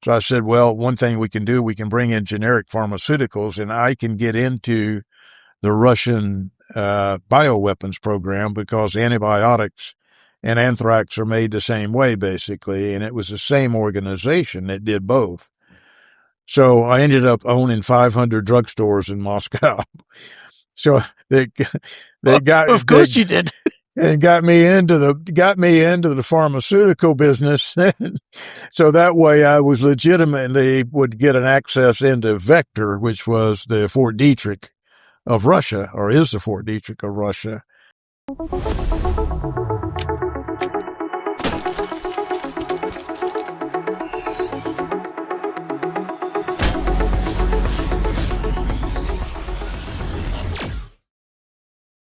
So I said, well, one thing we can do, we can bring in generic pharmaceuticals, and I can get into the Russian bioweapons program because antibiotics and anthrax are made the same way, basically. And it was the same organization that did both. So I ended up owning 500 drugstores in Moscow. So they got, of course you did. And got me into the pharmaceutical business. So that way I was legitimately would get an access into Vector, which was the Fort Detrick of Russia, or is the Fort Detrick of Russia.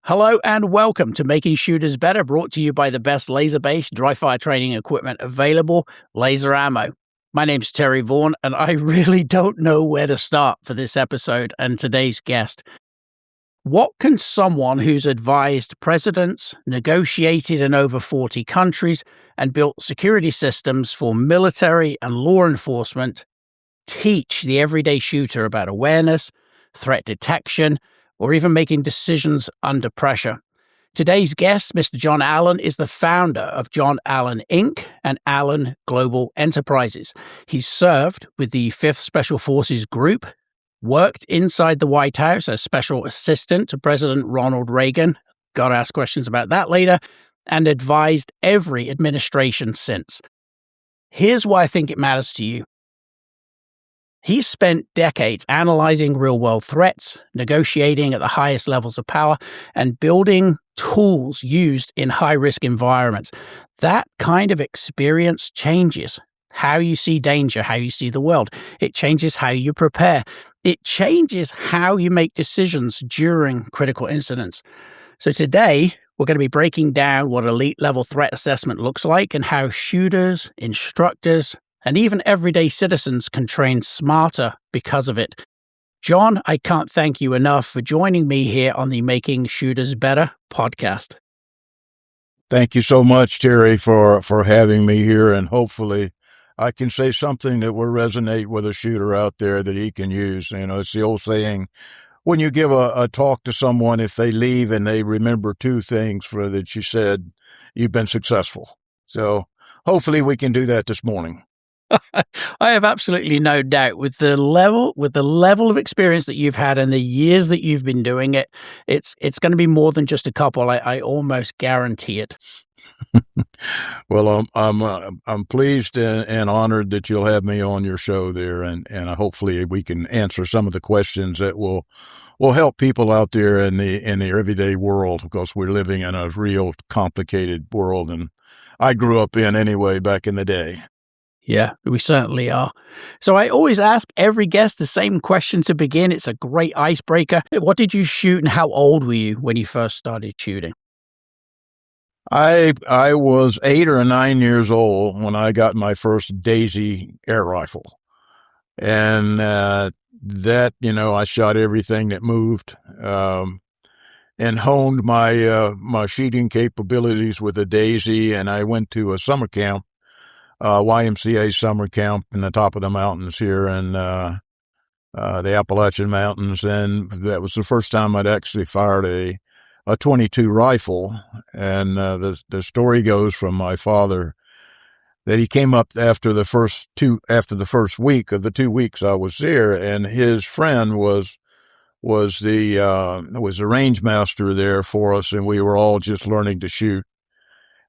Hello and welcome to Making Shooters Better, brought to you by the best laser-based dry-fire training equipment available, Laser Ammo. My name's Terry Vaughan, and I really don't know where to start for this episode and today's guest. What can someone who's advised presidents, negotiated in over 40 countries, and built security systems for military and law enforcement teach the everyday shooter about awareness, threat detection, or even making decisions under pressure? Today's guest, Mr. John Allen, is the founder of John Allen Inc. and Allen Global Enterprises. He's served with the 5th Special Forces Group, worked inside the White House as special assistant to President Ronald Reagan, got to ask questions about that later, and advised every administration since. Here's why I think it matters to you. He's spent decades analyzing real-world threats, negotiating at the highest levels of power, and building tools used in high-risk environments. That kind of experience changes how you see danger, how you see the world. It changes how you prepare. It changes how you make decisions during critical incidents. So today, we're going to be breaking down what elite-level threat assessment looks like and how shooters, instructors, and even everyday citizens can train smarter because of it. John, I can't thank you enough for joining me here on the Making Shooters Better podcast. Thank you so much, Terry, for having me here, and hopefully I can say something that will resonate with a shooter out there that he can use. You know, it's the old saying, when you give a talk to someone, if they leave and they remember two things that you said, you've been successful. So hopefully we can do that this morning. I have absolutely no doubt with the level of experience that you've had and the years that you've been doing it, it's going to be more than just a couple. I almost guarantee it. Well, I'm pleased and honored that you'll have me on your show there, and hopefully we can answer some of the questions that will help people out there in the everyday world, because we're living in a real complicated world, and I grew up in anyway back in the day. Yeah, we certainly are. So I always ask every guest the same question to begin. It's a great icebreaker. What did you shoot and how old were you when you first started shooting? I was 8 or 9 years old when I got my first Daisy air rifle. And that, I shot everything that moved, and honed my shooting capabilities with a Daisy. And I went to a summer camp, YMCA summer camp in the top of the mountains here in the Appalachian Mountains. And that was the first time I'd actually fired a .22 rifle. And the story goes from my father that he came up after the first week of the 2 weeks I was there, and his friend was the range master there for us, and we were all just learning to shoot.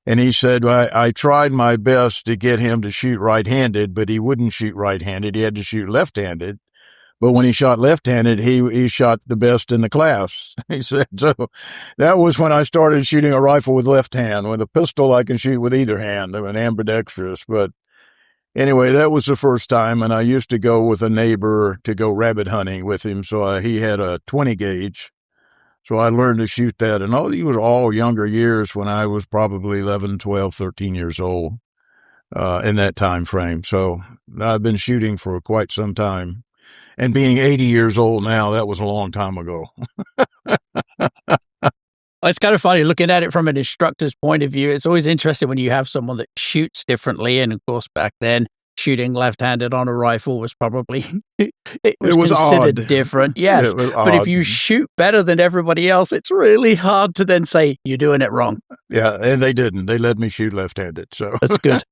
And he said, I tried my best to get him to shoot right-handed, but he wouldn't shoot right-handed. He had to shoot left-handed. But when he shot left-handed, he shot the best in the class. He said, so that was when I started shooting a rifle with left hand. With a pistol, I can shoot with either hand. I'm an ambidextrous. But anyway, that was the first time. And I used to go with a neighbor to go rabbit hunting with him. So he had a 20 gauge. So I learned to shoot that. And these were all younger years when I was probably 11, 12, 13 years old in that time frame. So I've been shooting for quite some time. And being 80 years old now, that was a long time ago. It's kind of funny looking at it from an instructor's point of view. It's always interesting when you have someone that shoots differently. And of course, back then, shooting left-handed on a rifle was probably it was was considered odd. different. Yes, It was but if odd. you shoot better than everybody else, it's really hard to then say you're doing it wrong. Yeah, and they didn't. They let me shoot left-handed. So That's good.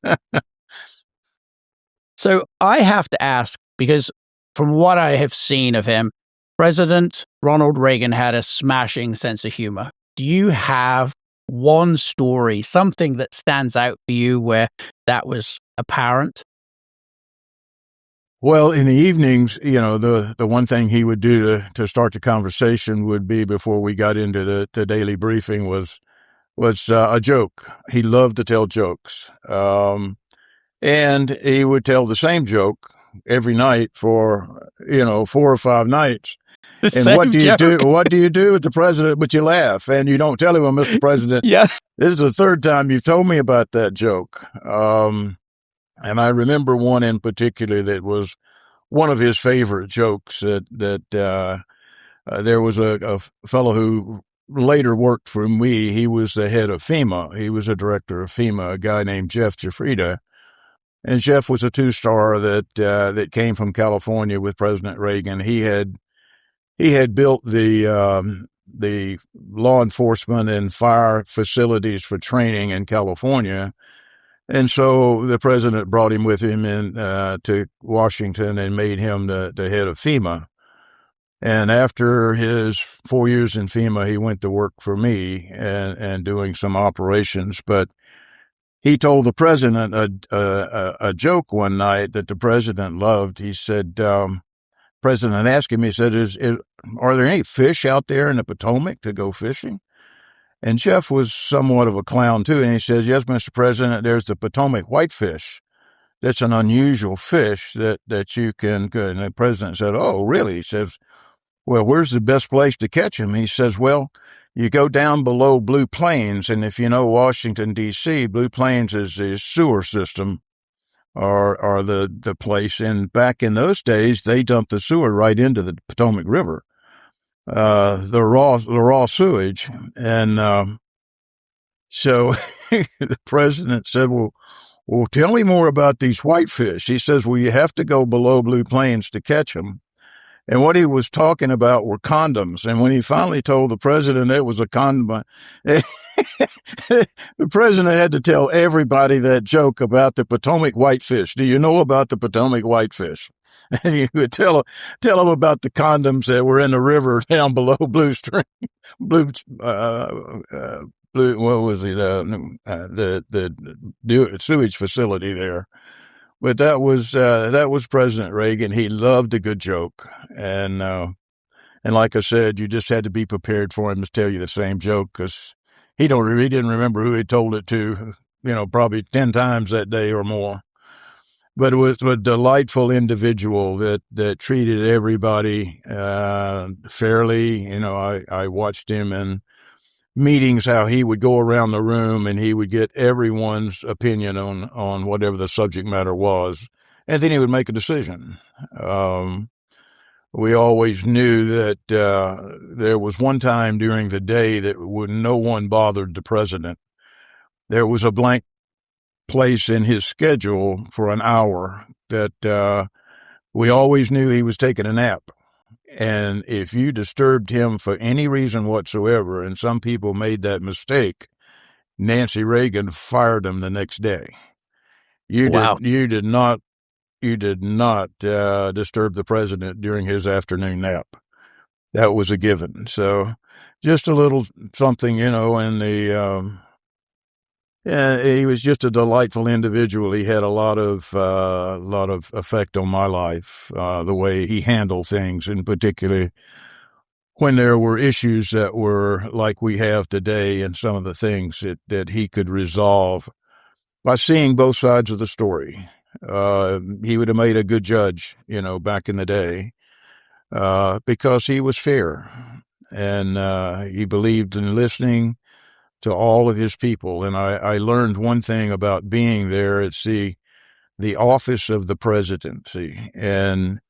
So I have to ask, because from what I have seen of him, President Ronald Reagan had a smashing sense of humor. Do you have one story, something that stands out for you where that was apparent? Well, in the evenings, the one thing he would do to start the conversation would be, before we got into the daily briefing, was a joke. He loved to tell jokes. And he would tell the same joke every night for, 4 or 5 nights. The And same what do you joke. do? What do you do with the president? But you laugh, and you don't tell him, well, Mr. President, Yeah. this is the third time you've told me about that joke. And I remember one in particular that was one of his favorite jokes. There was a fellow who later worked for me. He was the head of FEMA. He was a director of FEMA, a guy named Jeff Jafrida. And Jeff was a 2-star that came from California with President Reagan. He had built the law enforcement and fire facilities for training in California. And so the president brought him with him to Washington and made him the head of FEMA. And after his 4 years in FEMA, he went to work for me and doing some operations. But he told the president a joke one night that the president loved. He said, President asked him, he said, are there any fish out there in the Potomac to go fishing? And Jeff was somewhat of a clown, too. And he says, yes, Mr. President, there's the Potomac whitefish. That's an unusual fish that you can. And the president said, oh, really? He says, well, where's the best place to catch him? He says, well, you go down below Blue Plains. And if you know Washington, D.C., Blue Plains is the sewer system or the place. And back in those days, they dumped the sewer right into the Potomac River. The raw sewage. And so the president said, well, tell me more about these whitefish. He says, well, you have to go below Blue Plains to catch them. And what he was talking about were condoms. And when he finally told the president it was a condom, the president had to tell everybody that joke about the Potomac whitefish. Do you know about the Potomac whitefish? And you would tell them about the condoms that were in the river down below Blue Stream, Blue, what was it? The sewage facility there. But that was President Reagan. He loved a good joke. And like I said, you just had to be prepared for him to tell you the same joke, because he didn't remember who he told it to, probably 10 times that day or more. But it was a delightful individual that treated everybody fairly. I watched him in meetings, how he would go around the room and he would get everyone's opinion on whatever the subject matter was, and then he would make a decision. We always knew that there was one time during the day that when no one bothered the president, there was a blank place in his schedule for an hour that we always knew he was taking a nap. And if you disturbed him for any reason whatsoever, and some people made that mistake, Nancy Reagan fired him the next day. You did not disturb the president during his afternoon nap. That was a given. So just a little something, he was just a delightful individual. He had a lot of effect on my life, the way he handled things, in particular when there were issues that were like we have today, and some of the things that he could resolve by seeing both sides of the story. He would have made a good judge, back in the day, because he was fair, and he believed in listening to all of his people. And I learned one thing about being there. It's the office of the presidency, and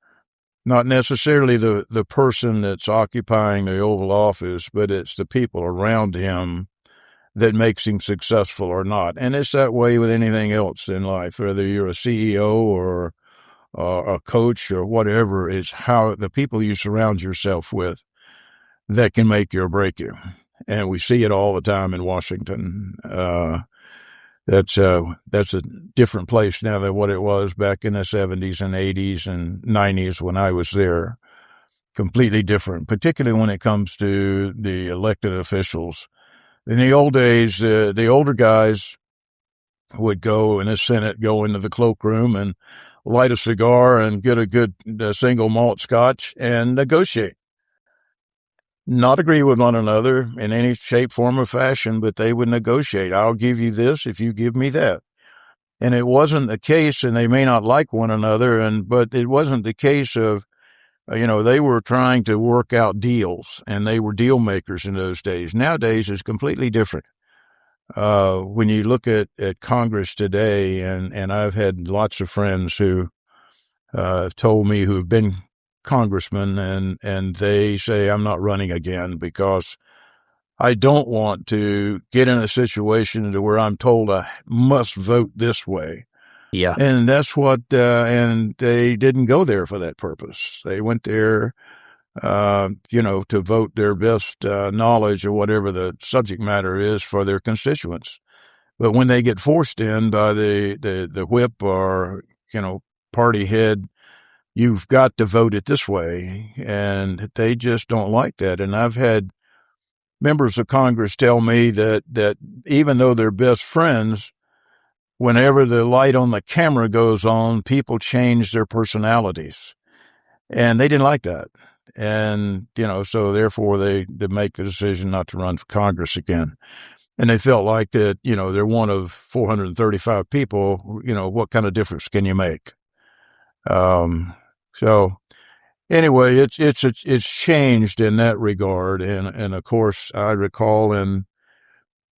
not necessarily the person that's occupying the Oval Office, but it's the people around him that makes him successful or not. And it's that way with anything else in life, whether you're a CEO or a coach or whatever. It's how the people you surround yourself with that can make you or break you. And we see it all the time in Washington. That's a different place now than what it was back in the 70s and 80s and 90s when I was there. Completely different, particularly when it comes to the elected officials. In the old days, the older guys would go in the Senate, go into the cloakroom and light a cigar and get a good single malt scotch and negotiate. Not agree with one another in any shape, form, or fashion, but they would negotiate. I'll give you this if you give me that. And it wasn't the case, and they may not like one another, but it wasn't the case of, they were trying to work out deals, and they were deal makers in those days. Nowadays, it's completely different. When you look at Congress today, and I've had lots of friends who told me who have been congressmen, and they say, I'm not running again because I don't want to get in a situation to where I'm told I must vote this way. Yeah. And that's and they didn't go there for that purpose. They went there, to vote their best knowledge or whatever the subject matter is for their constituents. But when they get forced in by the whip or, party head, you've got to vote it this way. And they just don't like that. And I've had members of Congress tell me that even though they're best friends, whenever the light on the camera goes on, people change their personalities. And they didn't like that. And, so therefore they make the decision not to run for Congress again. And they felt like that, they're one of 435 people, what kind of difference can you make? So anyway, it's changed in that regard. And of course, I recall in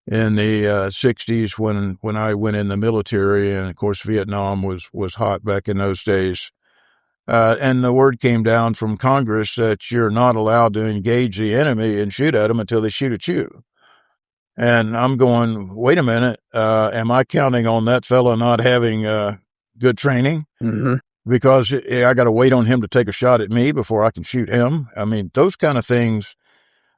the 60s when I went in the military, and of course, Vietnam was hot back in those days. And the word came down from Congress that you're not allowed to engage the enemy and shoot at them until they shoot at you. And I'm going, wait a minute, am I counting on that fellow not having good training? Mm-hmm. Because I got to wait on him to take a shot at me before I can shoot him. I mean, those kind of things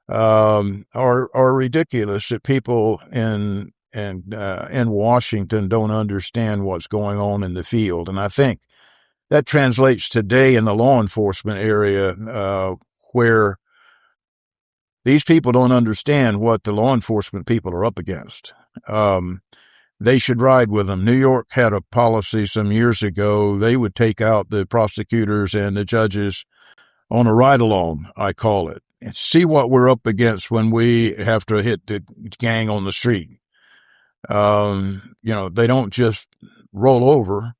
are ridiculous that people in Washington don't understand what's going on in the field. And I think that translates today in the law enforcement area, where these people don't understand what the law enforcement people are up against. They should ride with them. New York had a policy some years ago. They would take out the prosecutors and the judges on a ride-along, I call it, and see what we're up against when we have to hit the gang on the street. They don't just roll over.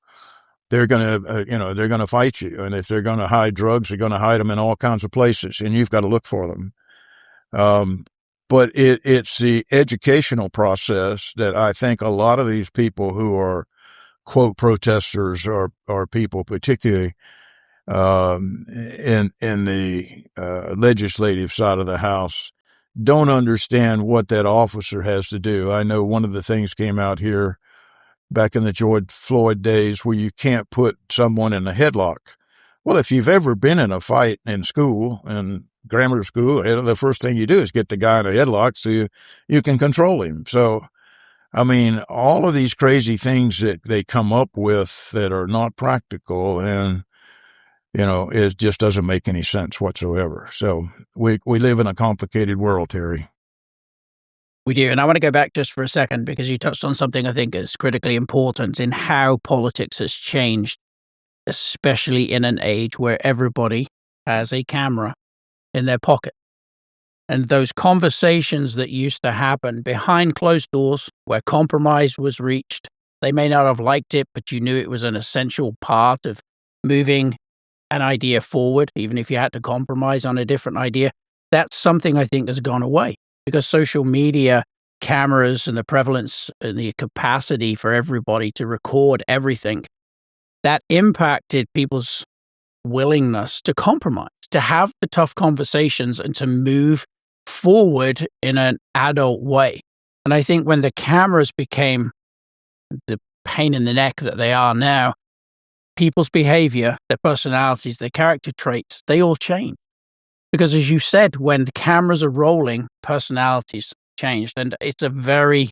They're going to fight you. And if they're going to hide drugs, they're going to hide them in all kinds of places, and you've got to look for them. But it's the educational process that I think a lot of these people who are, quote, protesters or people particularly in the legislative side of the House don't understand what that officer has to do. I know one of the things came out here back in the George Floyd days where you can't put someone in a headlock. Well, if you've ever been in a fight in school and grammar school, the first thing you do is get the guy in a headlock so you can control him. So, I mean, all of these crazy things that they come up with that are not practical, and, it just doesn't make any sense whatsoever. So we live in a complicated world, Terry. We do. And I want to go back just for a second because you touched on something I think is critically important in how politics has changed, especially in an age where everybody has a camera in their pocket. And those conversations that used to happen behind closed doors where compromise was reached, they may not have liked it, but you knew it was an essential part of moving an idea forward, even if you had to compromise on a different idea. That's something I think has gone away because social media, cameras, and the prevalence and the capacity for everybody to record everything, that impacted people's willingness to compromise, to have the tough conversations and to move forward in an adult way. And I think when the cameras became the pain in the neck that they are now, people's behavior, their personalities, their character traits, they all change. Because as you said, when the cameras are rolling, personalities changed. And it's a very,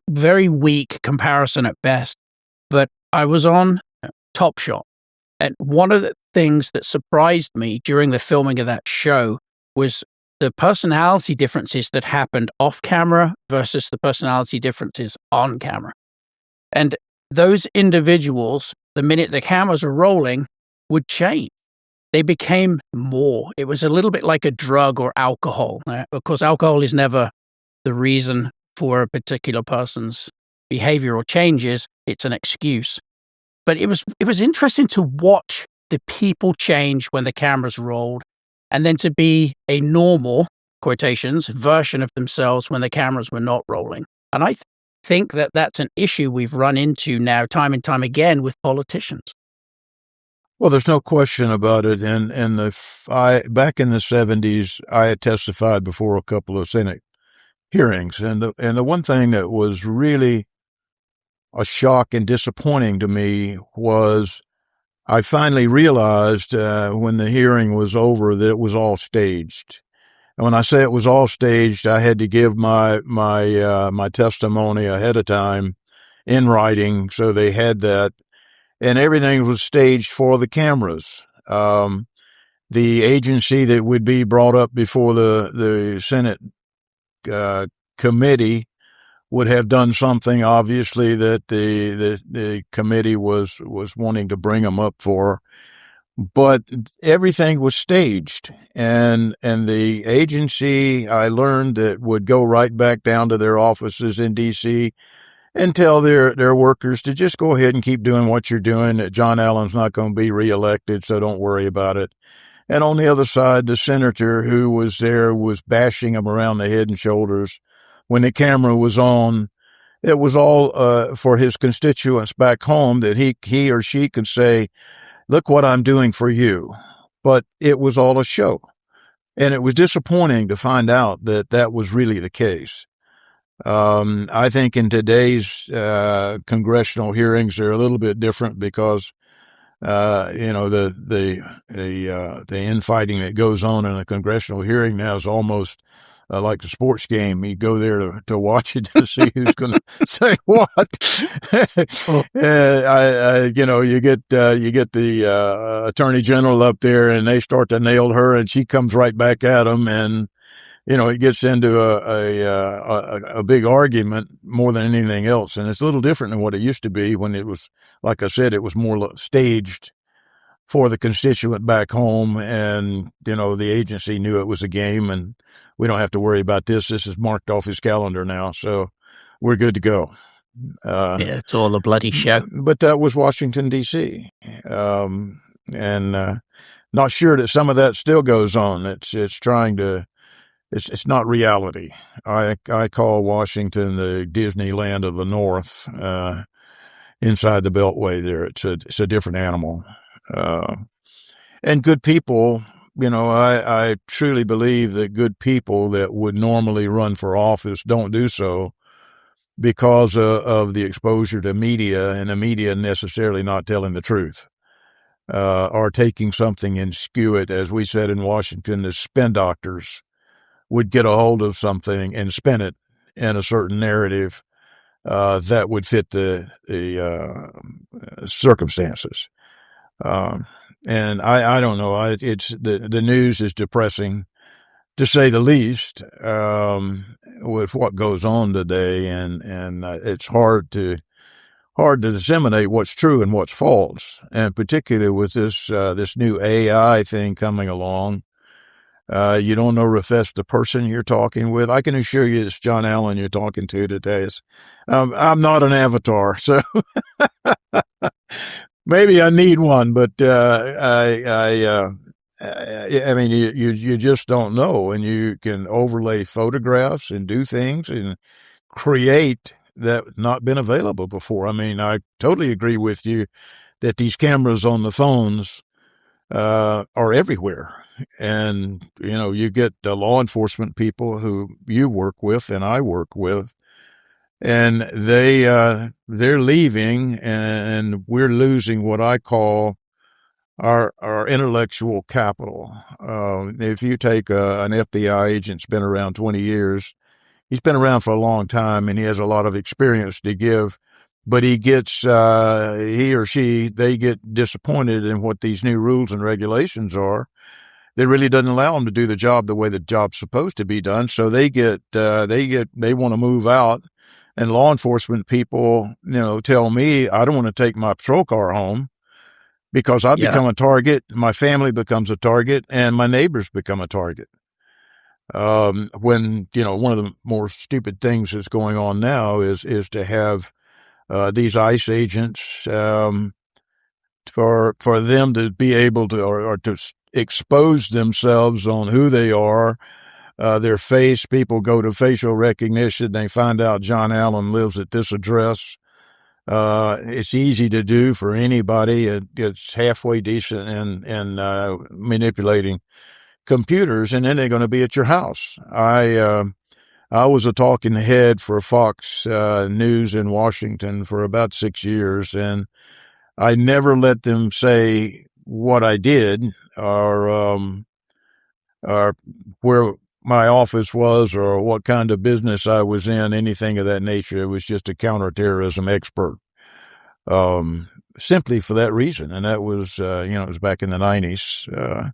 very weak comparison at best. But I was on Top Shot. And one of the things that surprised me during the filming of that show was the personality differences that happened off camera versus the personality differences on camera. And those individuals, the minute the cameras are rolling, would change. They became more. It was a little bit like a drug or alcohol. Of course, alcohol is never the reason for a particular person's behavior or changes. It's an excuse. But it was interesting to watch the people change when the cameras rolled, and then to be a normal, quotations, version of themselves when the cameras were not rolling. And I think that that's an issue we've run into now time and time again with politicians. Well, there's no question about it. And back in the 70s, I had testified before a couple of Senate hearings, and the one thing that was really a shock and disappointing to me was I finally realized when the hearing was over that it was all staged. And when I say it was all staged, I had to give my testimony ahead of time in writing, so they had that, and everything was staged for the cameras. The agency that would be brought up before the Senate committee would have done something, obviously, that the committee was wanting to bring them up for, but everything was staged, and the agency, I learned, that would go right back down to their offices in D.C. and tell their workers to just go ahead and keep doing what you're doing, that John Allen's not going to be reelected, so don't worry about it. And on the other side, the senator who was there was bashing him around the head and shoulders. When the camera was on, it was all for his constituents back home, that he or she could say, look what I'm doing for you. But it was all a show. And it was disappointing to find out that that was really the case. I think in today's congressional hearings, they're a little bit different because the infighting that goes on in a congressional hearing now is almost like a sports game. You go there to watch it to see who's going to say what. You get the attorney general up there, and they start to nail her, and she comes right back at them, and it gets into a big argument more than anything else. And it's a little different than what it used to be when it was, like I said, it was more staged for the constituent back home. And, the agency knew it was a game, and we don't have to worry about this. This is marked off his calendar now. So we're good to go. Yeah, it's all a bloody show. But that was Washington, D.C. And not sure that some of that still goes on. It's trying to, It's not reality. I call Washington the Disneyland of the North. Inside the Beltway there, it's a different animal. And good people, I truly believe that good people that would normally run for office don't do so because of the exposure to media, and the media necessarily not telling the truth, or taking something and skew it. As we said in Washington, the spin doctors would get a hold of something and spin it in a certain narrative that would fit the circumstances. And I don't know. It's the news is depressing, to say the least, with what goes on today, and it's hard to disseminate what's true and what's false, and particularly with this new AI thing coming along. You don't know if that's the person you're talking with. I can assure you it's John Allen you're talking to today. I'm not an avatar, so maybe I need one, but I mean, you just don't know, and you can overlay photographs and do things and create that not been available before. I mean, I totally agree with you that these cameras on the phones are everywhere. And, you get the law enforcement people who you work with and I work with, and they're leaving, and we're losing what I call our intellectual capital. If you take an FBI agent's been around 20 years, he's been around for a long time, and he has a lot of experience to give. But he or she, they get disappointed in what these new rules and regulations are. That really doesn't allow them to do the job the way the job's supposed to be done. So they want to move out. And law enforcement people, tell me I don't want to take my patrol car home because I Yeah. become a target, my family becomes a target, and my neighbors become a target. When, one of the more stupid things that's going on now is to have these ICE agents for them to be able to or to expose themselves on who they are, their face. People go to facial recognition. They find out John Allen lives at this address. It's easy to do for anybody. It's halfway decent in manipulating computers, and then they're going to be at your house. I was a talking head for Fox News in Washington for about 6 years, and I never let them say what I did or where my office was or what kind of business I was in, anything of that nature. It was just a counterterrorism expert. Simply for that reason. And that was, it was back in the 90s,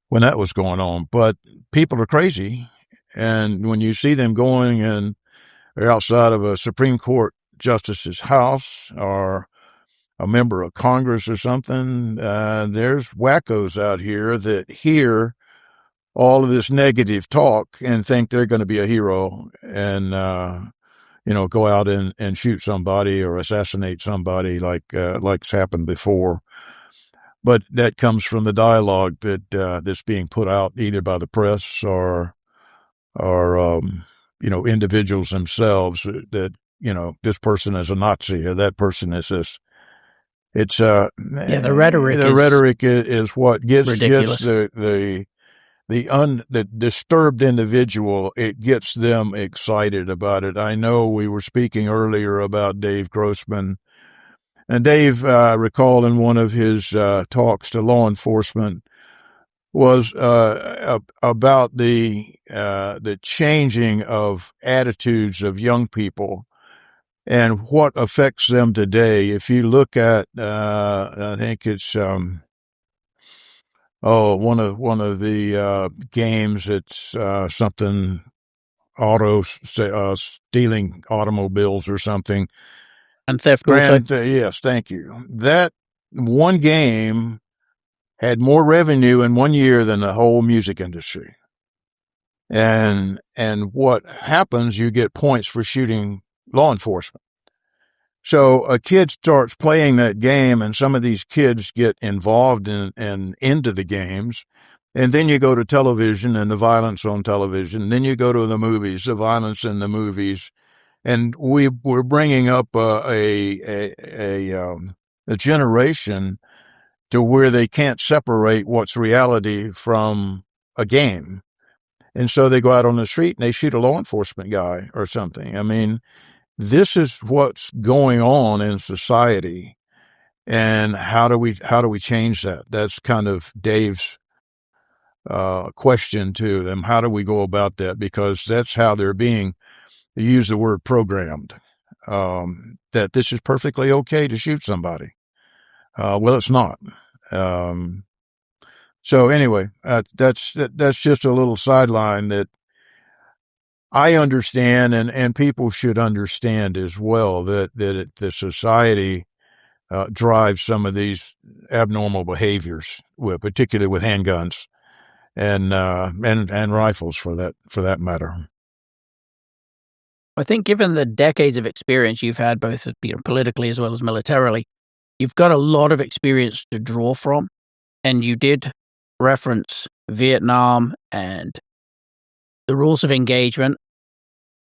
when that was going on. But people are crazy. And when you see them going and they're outside of a Supreme Court justice's house or a member of Congress or something, there's wackos out here that hear all of this negative talk and think they're going to be a hero and, go out and shoot somebody or assassinate somebody like's happened before. But that comes from the dialogue that's being put out either by the press or individuals themselves that, this person is a Nazi or that person is this. It's The rhetoric is what gets ridiculous. the disturbed individual. It gets them excited about it. I know we were speaking earlier about Dave Grossman, and Dave recalled in one of his talks to law enforcement was about the changing of attitudes of young people and what affects them today. If you look at, I think it's one of the games. It's something stealing automobiles or something. And theft also. Yes, thank you. That one game had more revenue in 1 year than the whole music industry. And what happens, you get points for shooting law enforcement. So a kid starts playing that game, and some of these kids get involved and into the games. And then you go to television and the violence on television. Then you go to the movies, the violence in the movies. And we're bringing up a generation to where they can't separate what's reality from a game. And so they go out on the street and they shoot a law enforcement guy or something. I mean, this is what's going on in society. And how do we change that? That's kind of Dave's question to them. How do we go about that? Because that's how they're being, they use the word programmed, that this is perfectly okay to shoot somebody. Well, it's not. So anyway, that's just a little sideline that I understand, and people should understand as well that the society drives some of these abnormal behaviors, particularly with handguns and rifles for that matter. I think given the decades of experience you've had, both politically as well as militarily, you've got a lot of experience to draw from. And you did reference Vietnam and the rules of engagement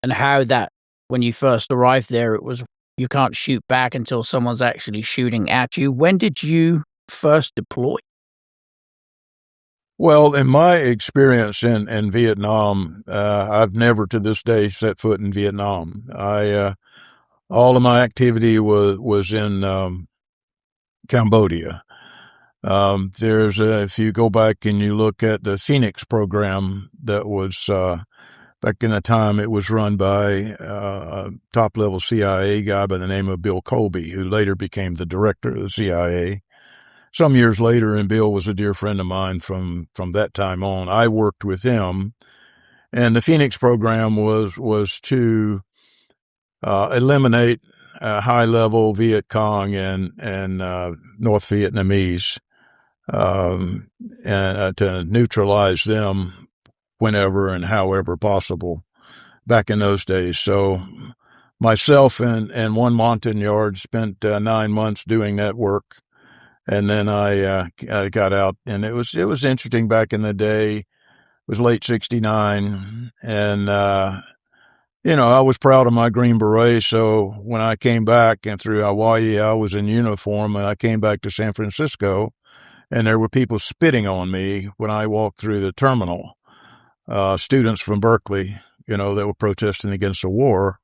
and how that when you first arrived there, it was you can't shoot back until someone's actually shooting at you. When did you first deploy? Well, in my experience in Vietnam, I've never to this day set foot in Vietnam. All of my activity was in Cambodia. If you go back and you look at the Phoenix program that was back in the time, it was run by a top level CIA guy by the name of Bill Colby, who later became the director of the CIA. Some years later, and Bill was a dear friend of mine from that time on. I worked with him, and the Phoenix program was to eliminate high level Viet Cong and North Vietnamese, um, and to neutralize them whenever and however possible back in those days. So myself and one Montagnard spent 9 months doing that work. And then I got out, and it was interesting back in the day. It was late '69, and I was proud of my Green Beret. So when I came back and through Hawaii, I was in uniform, and I came back to San Francisco, and there were people spitting on me when I walked through the terminal. Students from Berkeley, that were protesting against the war.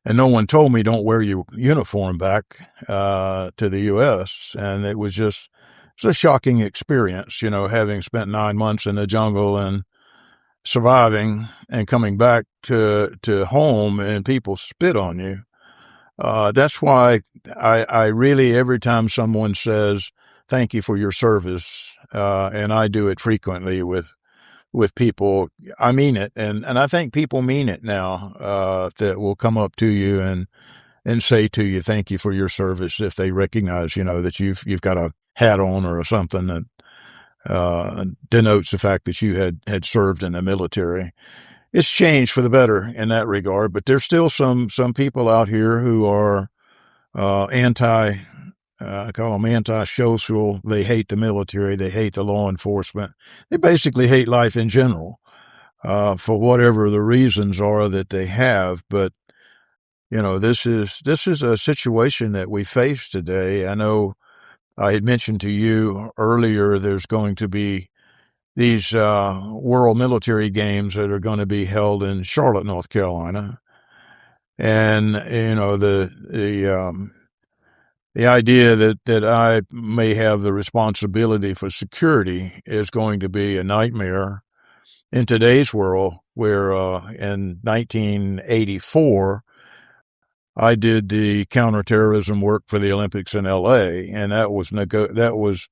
And no one told me don't wear your uniform back to the U.S. And it's a shocking experience, having spent 9 months in the jungle and surviving and coming back to home and people spit on you. That's why I really, every time someone says, thank you for your service, and I do it frequently with people, I mean it. And I think people mean it now, that will come up to you and say to you, thank you for your service, if they recognize, that you've got a hat on or something that, denotes the fact that you had served in the military. It's changed for the better in that regard, but there's still some people out here who are, I call them anti-social. They hate the military. They hate the law enforcement. They basically hate life in general, for whatever the reasons are that they have. But, this is a situation that we face today. I know I had mentioned to you earlier, there's going to be these, World Military Games that are going to be held in Charlotte, North Carolina. And, the idea that I may have the responsibility for security is going to be a nightmare in today's world, where in 1984, I did the counterterrorism work for the Olympics in L.A., and that was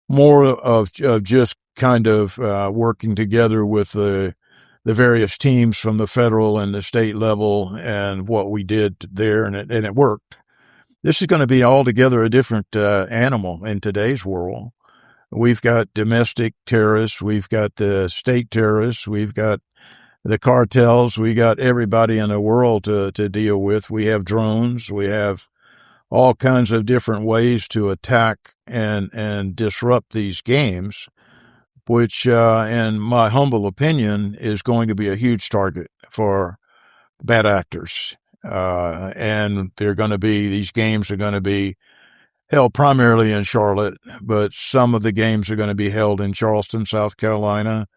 more of just kind of working together with the various teams from the federal and the state level and what we did there, and it worked. This is going to be altogether a different animal in today's world. We've got domestic terrorists. We've got the state terrorists. We've got the cartels. We got everybody in the world to deal with. We have drones. We have all kinds of different ways to attack and disrupt these games, which, in my humble opinion, is going to be a huge target for bad actors. And these games are going to be held primarily in Charlotte, but some of the games are going to be held in Charleston, South Carolina.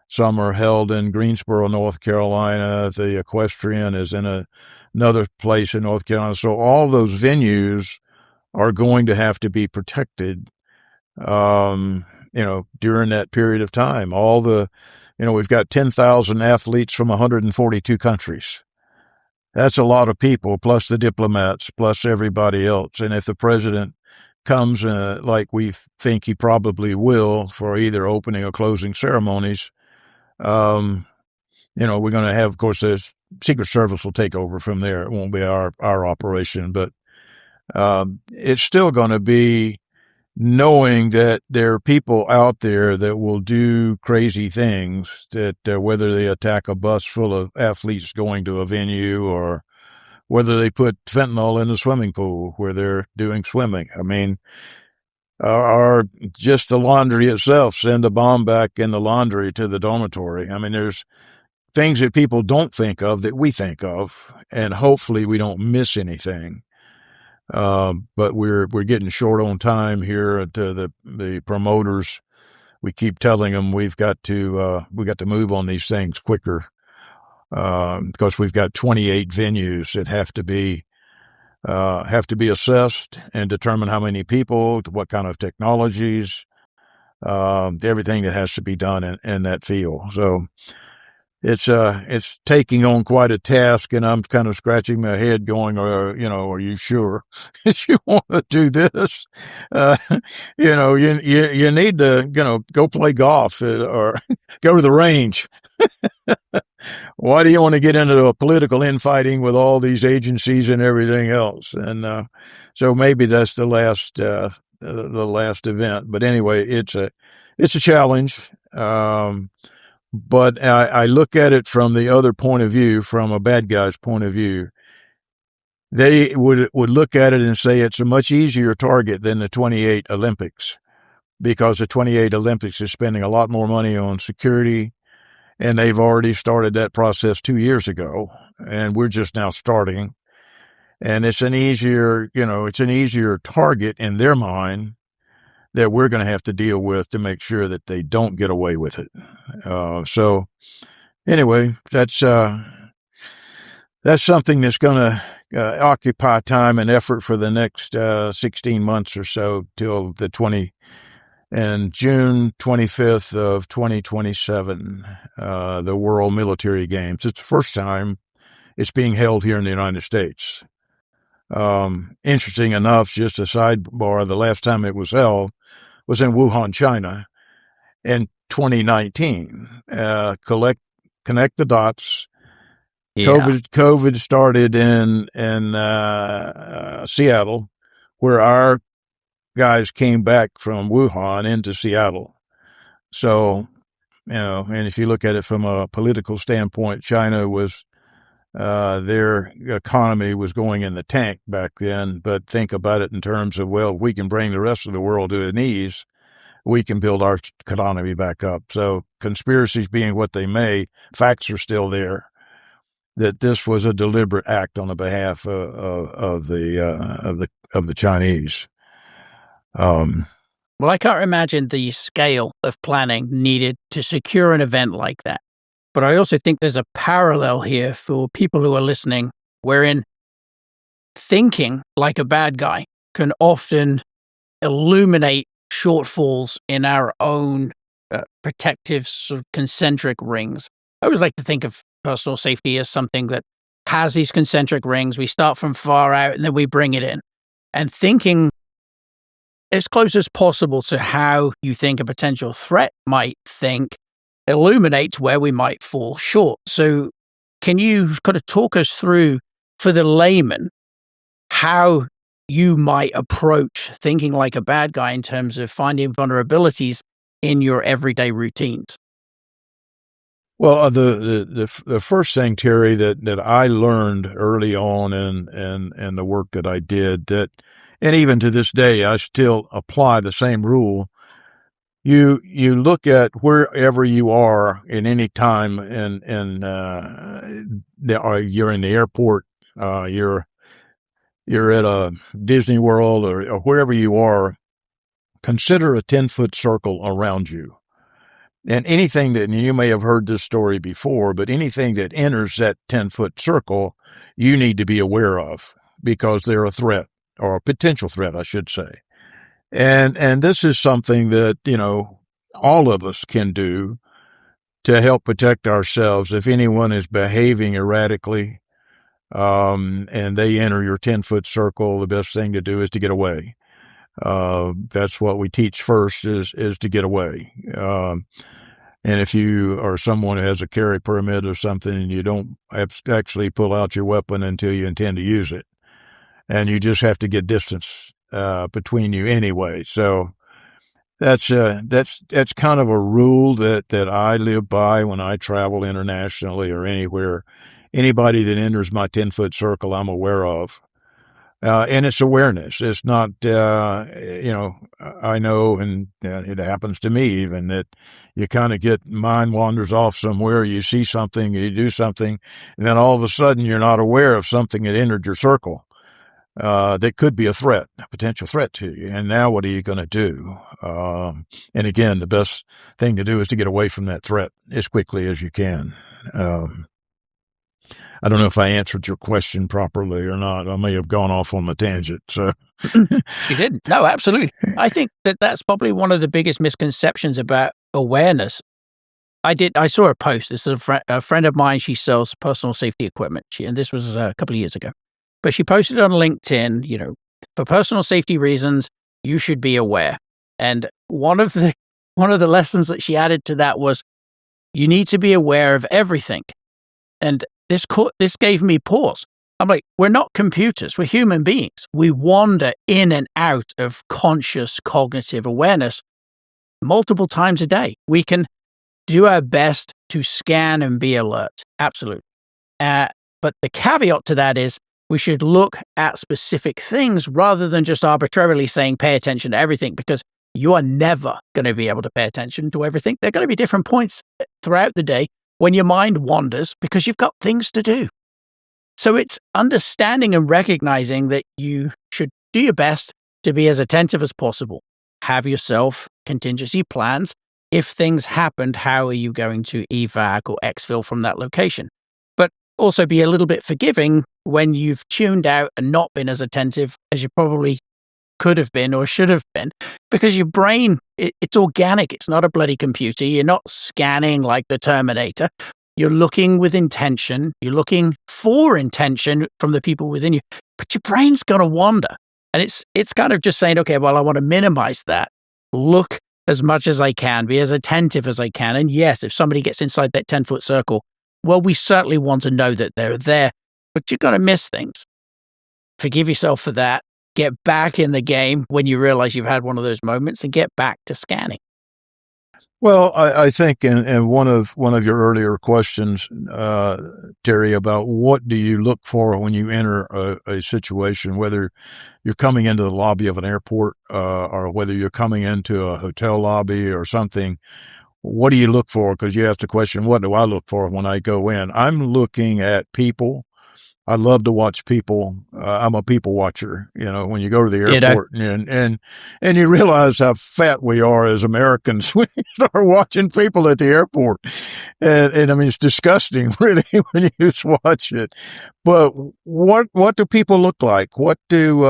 Some are held in Greensboro, North Carolina. The equestrian is in another place in North Carolina. So all those venues are going to have to be protected, during that period of time. We've got 10,000 athletes from 142 countries. That's a lot of people, plus the diplomats, plus everybody else. And if the president comes, like we think he probably will, for either opening or closing ceremonies, we're going to have, of course, the Secret Service will take over from there. It won't be our operation, but it's still going to be knowing that there are people out there that will do crazy things, that whether they attack a bus full of athletes going to a venue, or whether they put fentanyl in the swimming pool where they're doing swimming. I mean, or just the laundry itself, send a bomb back in the laundry to the dormitory. I mean, there's things that people don't think of that we think of, and hopefully we don't miss anything. But we're getting short on time here. The promoters we keep telling them we got to move on these things quicker, because we've got 28 venues that have to be assessed and determine how many people, what kind of technologies, everything that has to be done in that field. So it's taking on quite a task, and I'm kind of scratching my head going, are you sure that you want to do this? Uh, you need to, go play golf, or go to the range. Why do you want to get into a political infighting with all these agencies and everything else? And so maybe that's the last event. But anyway, it's a challenge. But I look at it from the other point of view, from a bad guy's point of view. They would look at it and say it's a much easier target than the 28 Olympics, because the 28 Olympics is spending a lot more money on security, and they've already started that process 2 years ago, and we're just now starting. And it's an easier target in their mind that we're going to have to deal with to make sure that they don't get away with it. So anyway, that's something that's going to occupy time and effort for the next 16 months or so, till June 25th of 2027, the World Military Games. It's the first time it's being held here in the United States. Interesting enough, just a sidebar, the last time it was held was in Wuhan, China, in 2019. Connect the dots. Yeah. COVID started in Seattle, where our guys came back from Wuhan into Seattle. So, and if you look at it from a political standpoint, China was, their economy was going in the tank back then. But think about it in terms of, well, if we can bring the rest of the world to its knees, we can build our economy back up. So conspiracies being what they may, facts are still there that this was a deliberate act on the behalf of the Chinese. Well, I can't imagine the scale of planning needed to secure an event like that. But I also think there's a parallel here for people who are listening, wherein thinking like a bad guy can often illuminate shortfalls in our own protective sort of concentric rings. I always like to think of personal safety as something that has these concentric rings. We start from far out and then we bring it in. And thinking as close as possible to how you think a potential threat might think illuminates where we might fall short. So can you kind of talk us through, for the layman, how you might approach thinking like a bad guy in terms of finding vulnerabilities in your everyday routines? Well, the first thing, Terry, that I learned early on in the work that I did, and even to this day, I still apply the same rule. You look at wherever you are in any time, you're in the airport, you're at a Disney World, or wherever you are. Consider a 10-foot circle around you. And anything that, and you may have heard this story before, but anything that enters that 10-foot circle, you need to be aware of, because they're a threat, or a potential threat, I should say. And this is something that, all of us can do to help protect ourselves. If anyone is behaving erratically, and they enter your 10-foot circle, the best thing to do is to get away. That's what we teach first, is to get away. And if you are someone who has a carry permit or something, and you don't actually pull out your weapon until you intend to use it, and you just have to get distance between you anyway. So that's kind of a rule that I live by when I travel internationally or anywhere. Anybody that enters my 10-foot circle, I'm aware of. And it's awareness. It's not, I know, and it happens to me even, that you kind of get, mind wanders off somewhere, you see something, you do something, and then all of a sudden you're not aware of something that entered your circle. that could be a potential threat to you. And now what are you going to do? And again, the best thing to do is to get away from that threat as quickly as you can. I don't know if I answered your question properly or not. I may have gone off on the tangent. So You didn't. No, absolutely. I think that's probably one of the biggest misconceptions about awareness. I saw a post. This is a friend of mine. She sells personal safety equipment. And this was a couple of years ago. But she posted on LinkedIn, for personal safety reasons, you should be aware. And one of the lessons that she added to that was, you need to be aware of everything. And this gave me pause. I'm like, we're not computers. We're human beings. We wander in and out of conscious cognitive awareness multiple times a day. We can do our best to scan and be alert. Absolutely. But the caveat to that is we should look at specific things rather than just arbitrarily saying pay attention to everything, because you are never going to be able to pay attention to everything. There are going to be different points throughout the day when your mind wanders because you've got things to do. So it's understanding and recognizing that you should do your best to be as attentive as possible. Have yourself contingency plans. If things happened, how are you going to evac or exfil from that location? But also be a little bit forgiving when you've tuned out and not been as attentive as you probably could have been or should have been, because your brain, it's organic. It's not a bloody computer. You're not scanning like the Terminator. You're looking with intention. You're looking for intention from the people within you, but your brain's going to wander. And it's kind of just saying, okay, well, I want to minimize that. Look as much as I can, be as attentive as I can. And yes, if somebody gets inside that 10-foot circle, well, we certainly want to know that they're there, but you're going to miss things. Forgive yourself for that. Get back in the game when you realize you've had one of those moments and get back to scanning. Well, I think in one of your earlier questions, Terry, about what do you look for when you enter a situation, whether you're coming into the lobby of an airport or whether you're coming into a hotel lobby or something, what do you look for? Because you asked the question, what do I look for when I go in? I'm looking at people. I love to watch people. I'm a people watcher. When you go to the airport and you realize how fat we are as Americans when you start watching people at the airport. And I mean, it's disgusting really when you just watch it. But what do people look like? What do,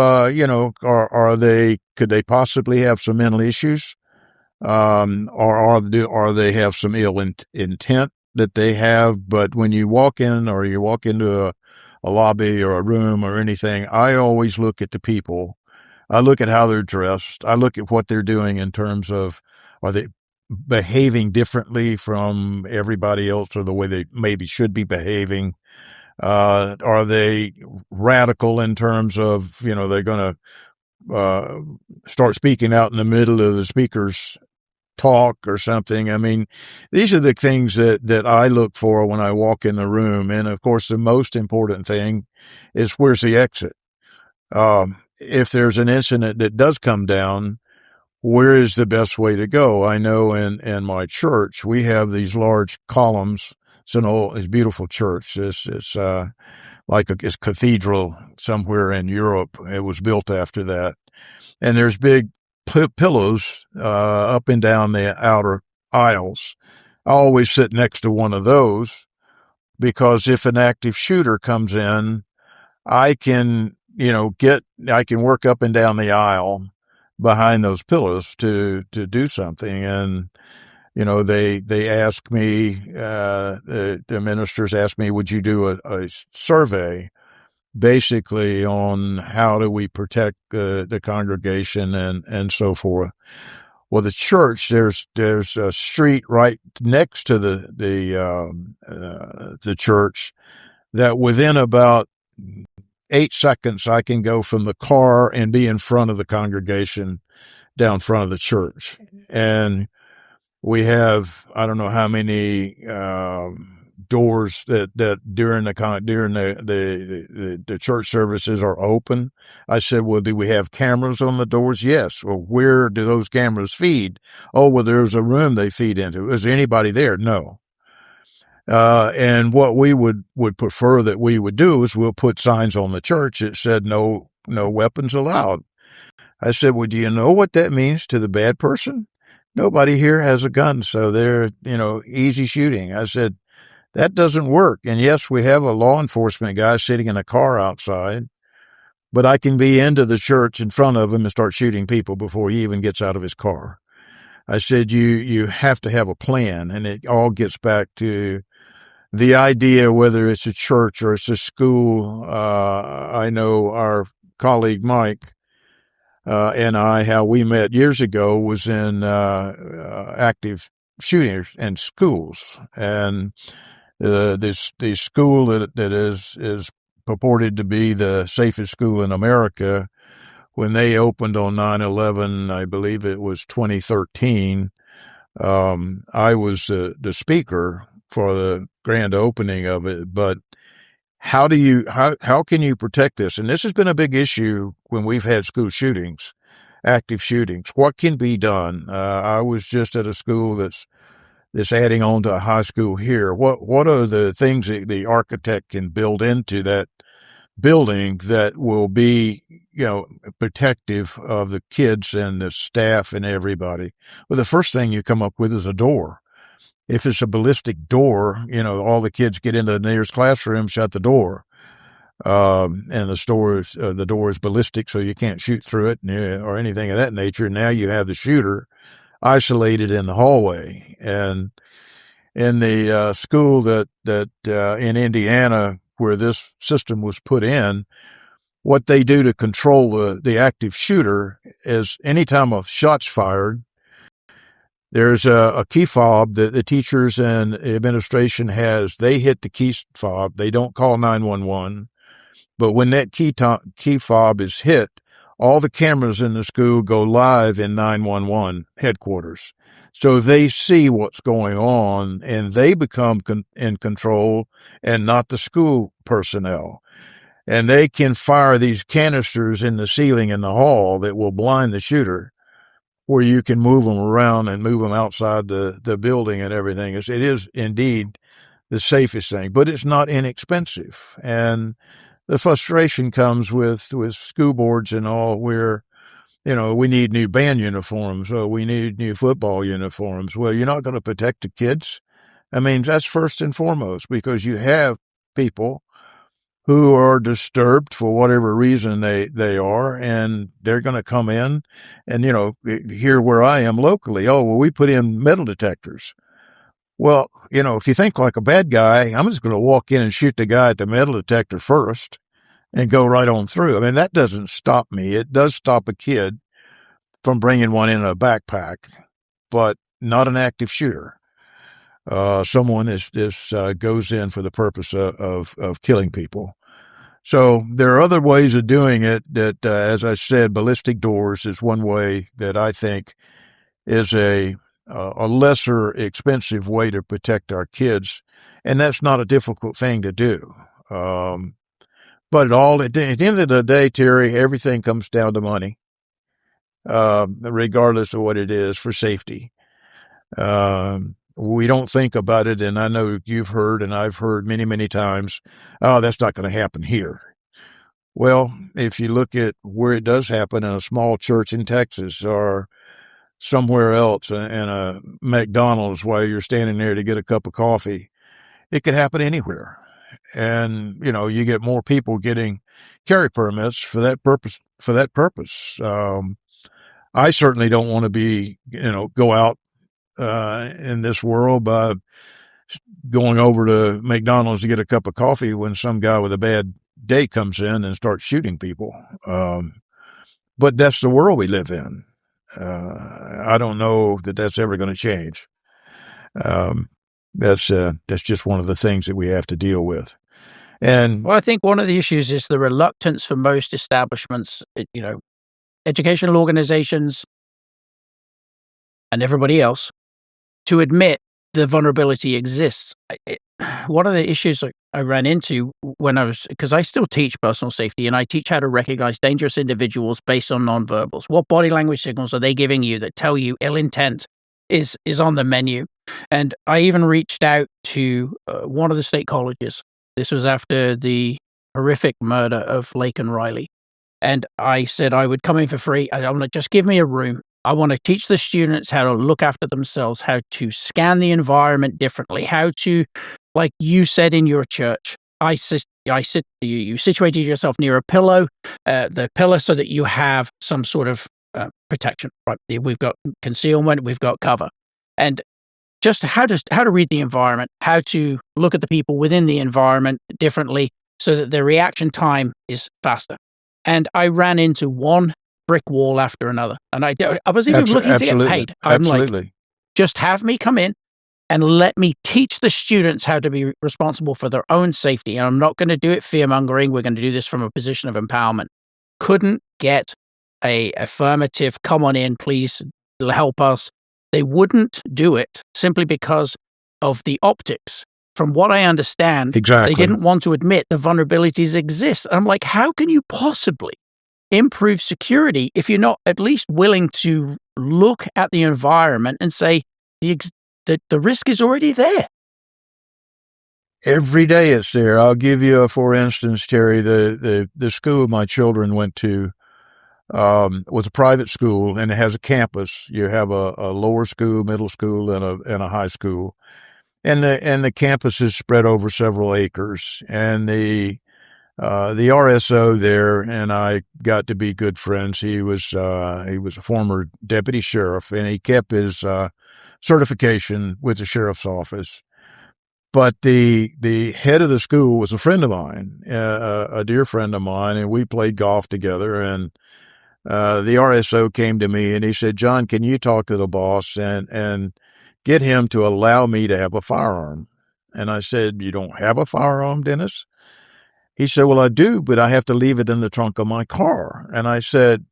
could they possibly have some mental issues? Or they have some ill intent that they have? But when you walk in or you walk into a lobby or a room or anything, I always look at the people. I look at how they're dressed. I look at what they're doing in terms of, are they behaving differently from everybody else or the way they maybe should be behaving? Are they radical in terms of, they're going to start speaking out in the middle of the speaker's talk or something? I mean, these are the things that I look for when I walk in the room. And of course, the most important thing is, where's the exit? If there's an incident that does come down, where is the best way to go? I know in my church, we have these large columns. It's a beautiful church. It's like a cathedral somewhere in Europe. It was built after that. And there's big pillows up and down the outer aisles. I always sit next to one of those because if an active shooter comes in, I can work up and down the aisle behind those pillows to do something. And they ask me, the ministers ask me, would you do a survey basically on how do we protect the congregation and so forth. Well, the church, there's a street right next to the church that within about 8 seconds I can go from the car and be in front of the congregation down front of the church. And we have, I don't know how many doors that during the church services are open. I said, well, do we have cameras on the doors? Yes. Well, where do those cameras feed? Oh, well, there's a room they feed into. Is there anybody there? No. And what we would prefer that we would do is we'll put signs on the church that said no no weapons allowed. I said, well, do you know what that means to the bad person? Nobody here has a gun, so they're, easy shooting. I said, that doesn't work. And yes, we have a law enforcement guy sitting in a car outside, but I can be into the church in front of him and start shooting people before he even gets out of his car. I said, you have to have a plan. And it all gets back to the idea, whether it's a church or it's a school. I know our colleague Mike and how we met years ago was in active shootings in schools. And this school that is purported to be the safest school in America, when they opened on 9/11, I believe it was 2013, I was the speaker for the grand opening of it. But how can you protect this? And this has been a big issue when we've had school shootings, active shootings. What can be done? I was just at a school that's adding on to a high school here. What are the things that the architect can build into that building that will be, protective of the kids and the staff and everybody? Well, the first thing you come up with is a door. If it's a ballistic door, all the kids get into the nearest classroom, shut the door. And the door is ballistic, so you can't shoot through it or anything of that nature. Now you have the shooter isolated in the hallway. And in the school that in Indiana where this system was put in, what they do to control the active shooter is anytime a shot's fired, there's a key fob that the teachers and administration has. They hit the key fob. They don't call 911. But when that key fob is hit, all the cameras in the school go live in 911 headquarters. So they see what's going on and they become in control and not the school personnel. And they can fire these canisters in the ceiling in the hall that will blind the shooter, where you can move them around and move them outside the building and everything. It is indeed the safest thing, but it's not inexpensive. And the frustration comes with school boards and all where, we need new band uniforms or we need new football uniforms. Well, you're not going to protect the kids. I mean, that's first and foremost, because you have people who are disturbed for whatever reason they are, and they're going to come in and, here where I am locally, oh, well, we put in metal detectors. Well, if you think like a bad guy, I'm just going to walk in and shoot the guy at the metal detector first and go right on through. I mean, that doesn't stop me. It does stop a kid from bringing one in a backpack, but not an active shooter. Someone goes in for the purpose of killing people. So there are other ways of doing it that, as I said, ballistic doors is one way that I think is a lesser expensive way to protect our kids. And that's not a difficult thing to do. But at the end of the day, Terry, everything comes down to money, regardless of what it is for safety. We don't think about it, and I know you've heard, and I've heard many, many times, oh, that's not going to happen here. Well, if you look at where it does happen in a small church in Texas or somewhere else in a McDonald's while you're standing there to get a cup of coffee, it could happen anywhere. And, you get more people getting carry permits for that purpose. I certainly don't want to be, go out in this world by going over to McDonald's to get a cup of coffee when some guy with a bad day comes in and starts shooting people. But that's the world we live in. I don't know that that's ever going to change. That's just one of the things that we have to deal with. And well, I think one of the issues is the reluctance for most establishments, educational organizations and everybody else, to admit the vulnerability exists. One of the issues I ran into because I still teach personal safety and I teach how to recognize dangerous individuals based on nonverbals. What body language signals are they giving you that tell you ill intent is on the menu? And I even reached out to one of the state colleges. This was after the horrific murder of Laken Riley. And I said I would come in for free. I'm like, just give me a room. I want to teach the students how to look after themselves, how to scan the environment differently, how to, like you said in your church, you situated yourself near a pillow, the pillar so that you have some sort of protection, right? We've got concealment, we've got cover. And just how to read the environment, how to look at the people within the environment differently so that their reaction time is faster. And I ran into one brick wall after another. And I was even looking to get paid. I'm like, just have me come in and let me teach the students how to be responsible for their own safety. And I'm not going to do it fear-mongering. We're going to do this from a position of empowerment. Couldn't get a affirmative, come on in, please help us. They wouldn't do it simply because of the optics. From what I understand, They didn't want to admit the vulnerabilities exist. And I'm like, how can you possibly improve security if you're not at least willing to look at the environment and say the risk is already there? Every day it's there. I'll give you for instance, Terry, the school my children went to was a private school, and it has a campus. You have a lower school, middle school, and a high school, and the campus is spread over several acres. And the RSO there and I got to be good friends. He was a former deputy sheriff, and he kept his certification with the sheriff's office. But the head of the school was a friend of mine, a dear friend of mine, and we played golf together. And the RSO came to me and he said, "John, can you talk to the boss and get him to allow me to have a firearm?" And I said, "You don't have a firearm, Dennis?" He said, "Well, I do, but I have to leave it in the trunk of my car." And I said,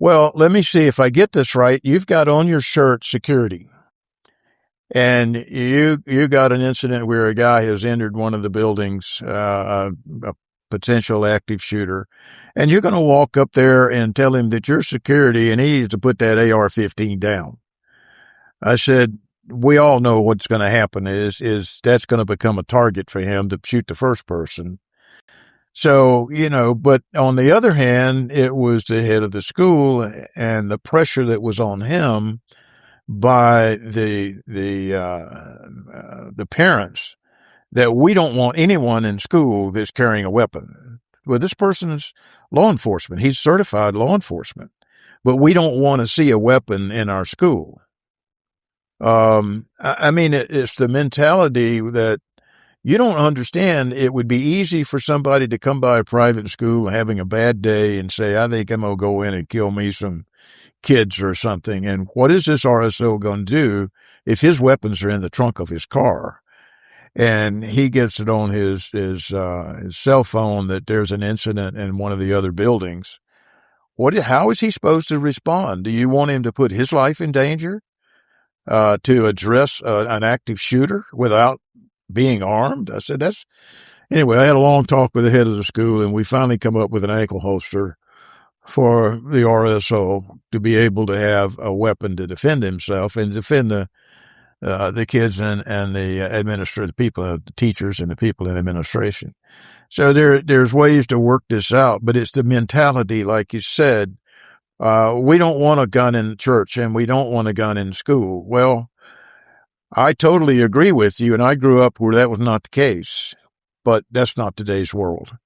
"Well, let me see if I get this right. You've got on your shirt security. And you got an incident where a guy has entered one of the buildings, a potential active shooter, and you're going to walk up there and tell him that you're security and he needs to put that AR-15 down." I said, "We all know what's going to happen is that's going to become a target for him to shoot the first person." So, but on the other hand, it was the head of the school and the pressure that was on him by the parents that we don't want anyone in school that's carrying a weapon. Well, this person is law enforcement. He's certified law enforcement, but we don't want to see a weapon in our school. I mean, it's the mentality that you don't understand. It would be easy for somebody to come by a private school having a bad day and say, "I think I'm going to go in and kill me some kids or something." And what is this RSO going to do if his weapons are in the trunk of his car and he gets it on his cell phone that there's an incident in one of the other buildings? How is he supposed to respond? Do you want him to put his life in danger to address an active shooter without being armed? I said, anyway, I had a long talk with the head of the school, and we finally come up with an ankle holster for the RSO to be able to have a weapon to defend himself and defend the kids and the people, the teachers and the people in administration. So there's ways to work this out, but it's the mentality, like you said. We don't want a gun in church and we don't want a gun in school. Well, I totally agree with you, and I grew up where that was not the case, but that's not today's world.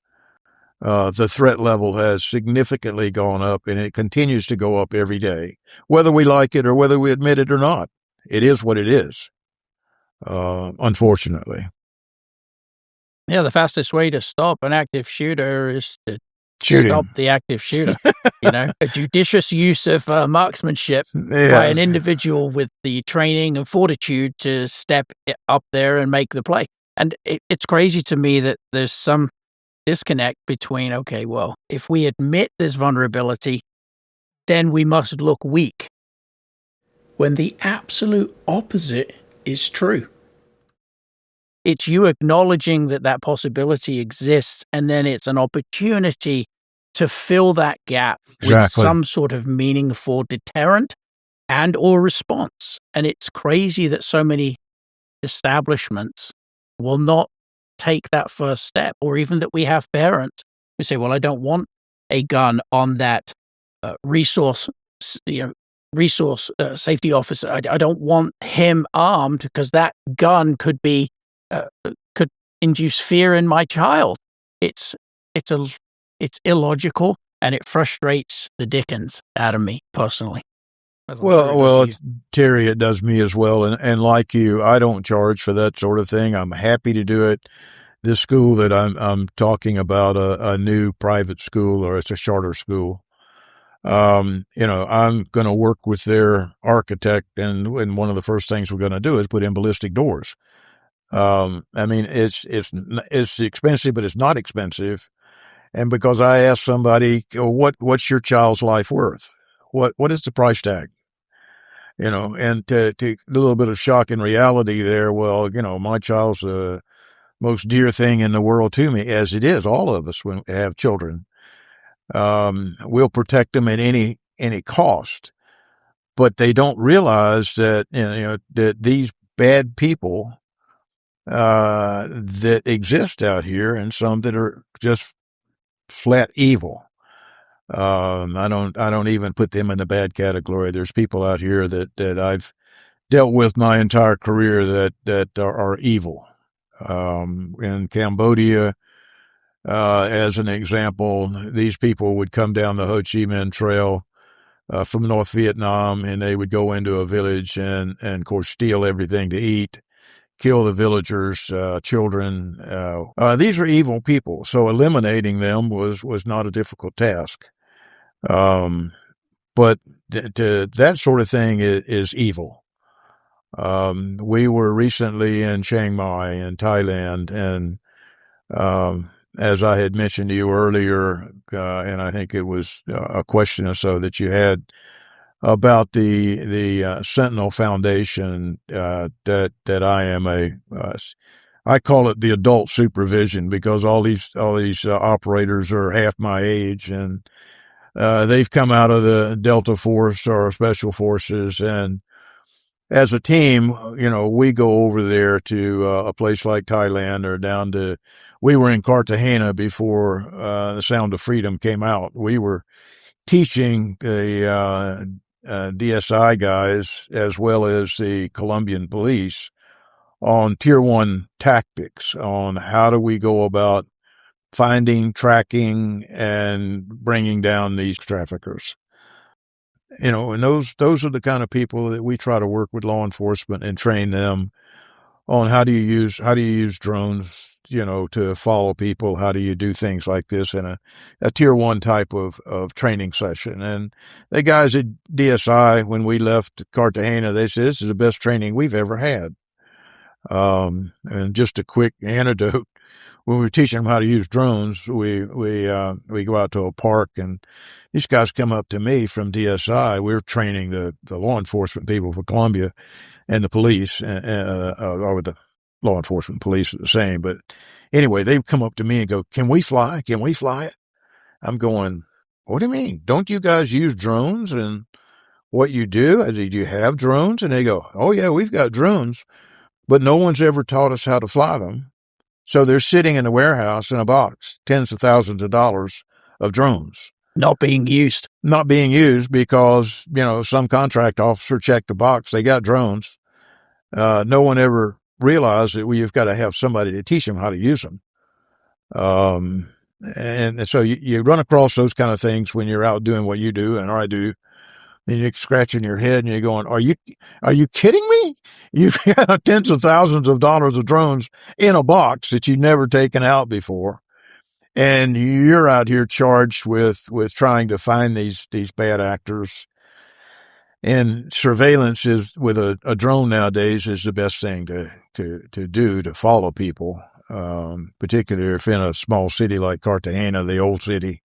The threat level has significantly gone up, and it continues to go up every day, whether we like it or whether we admit it or not. It is what it is, unfortunately. Yeah, the fastest way to stop an active shooter is to Shoot stop him. the active shooter. A judicious use of marksmanship by an individual with the training and fortitude to step up there and make the play. And it's crazy to me that there's some disconnect between, okay, well, if we admit there's vulnerability, then we must look weak, when the absolute opposite is true. It's you acknowledging that possibility exists, and then it's an opportunity to fill that gap with some sort of meaningful deterrent and or response. And it's crazy that so many establishments will not take that first step, or even that we have parents who say, "Well, I don't want a gun on that resource safety officer. I don't want him armed because that gun could induce fear in my child. It's illogical, and it frustrates the dickens out of me personally. Well, Terry, it does me as well. And like you, I don't charge for that sort of thing. I'm happy to do it. This school that I'm talking about, a new private school, or it's a charter school. I'm going to work with their architect, and one of the first things we're going to do is put in ballistic doors. I mean, it's expensive, but it's not expensive. And because I asked somebody, what's your child's life worth? What is the price tag? And to a little bit of shock and reality there. Well, my child's the most dear thing in the world to me, as it is all of us when we have children. We'll protect them at any cost, but they don't realize that, that these bad people, that exist out here, and some that are just flat evil. I don't even put them in the bad category. There's people out here that I've dealt with my entire career that are evil. In Cambodia, as an example, these people would come down the Ho Chi Minh Trail from North Vietnam, and they would go into a village and of course steal everything to eat, kill the villagers, children. These are evil people, so eliminating them was not a difficult task. But that sort of thing is evil. We were recently in Chiang Mai in Thailand, and as I had mentioned to you earlier, and I think it was a question or so that you had about the Sentinel Foundation, that I am I call it the adult supervision, because all these operators are half my age, and they've come out of the Delta Force or Special Forces, and as a team, we go over there to a place like Thailand, or we were in Cartagena before the Sound of Freedom came out. We were teaching the DSI guys, as well as the Colombian police, on Tier 1 tactics, on how do we go about finding, tracking, and bringing down these traffickers. And those are the kind of people that we try to work with law enforcement and train them on how do you use drones, to follow people. How do you do things like this in a Tier 1 type of training session? And the guys at DSI, when we left Cartagena, they said, this is the best training we've ever had. And just a quick anecdote. When we were teaching them how to use drones, we go out to a park, and these guys come up to me from DSI. We're training the law enforcement people for Colombia, and the police, or the law enforcement police are the same. But anyway, they come up to me and go, "Can we fly? Can we fly it?" I'm going, "What do you mean? Don't you guys use drones? And what you do? I said, do you have drones?" And they go, "Oh yeah, we've got drones, but no one's ever taught us how to fly them." So they're sitting in a warehouse in a box, tens of thousands of dollars of drones. Not being used because, some contract officer checked the box. They got drones. No one ever realized that we've got to have somebody to teach them how to use them. And so you run across those kind of things when you're out doing what you do and I do. And you're scratching your head and you're going, are you kidding me? You've got tens of thousands of dollars of drones in a box that you've never taken out before. And you're out here charged with trying to find these bad actors. And surveillance is with a drone nowadays is the best thing to do to follow people. Particularly if in a small city like Cartagena, the old city,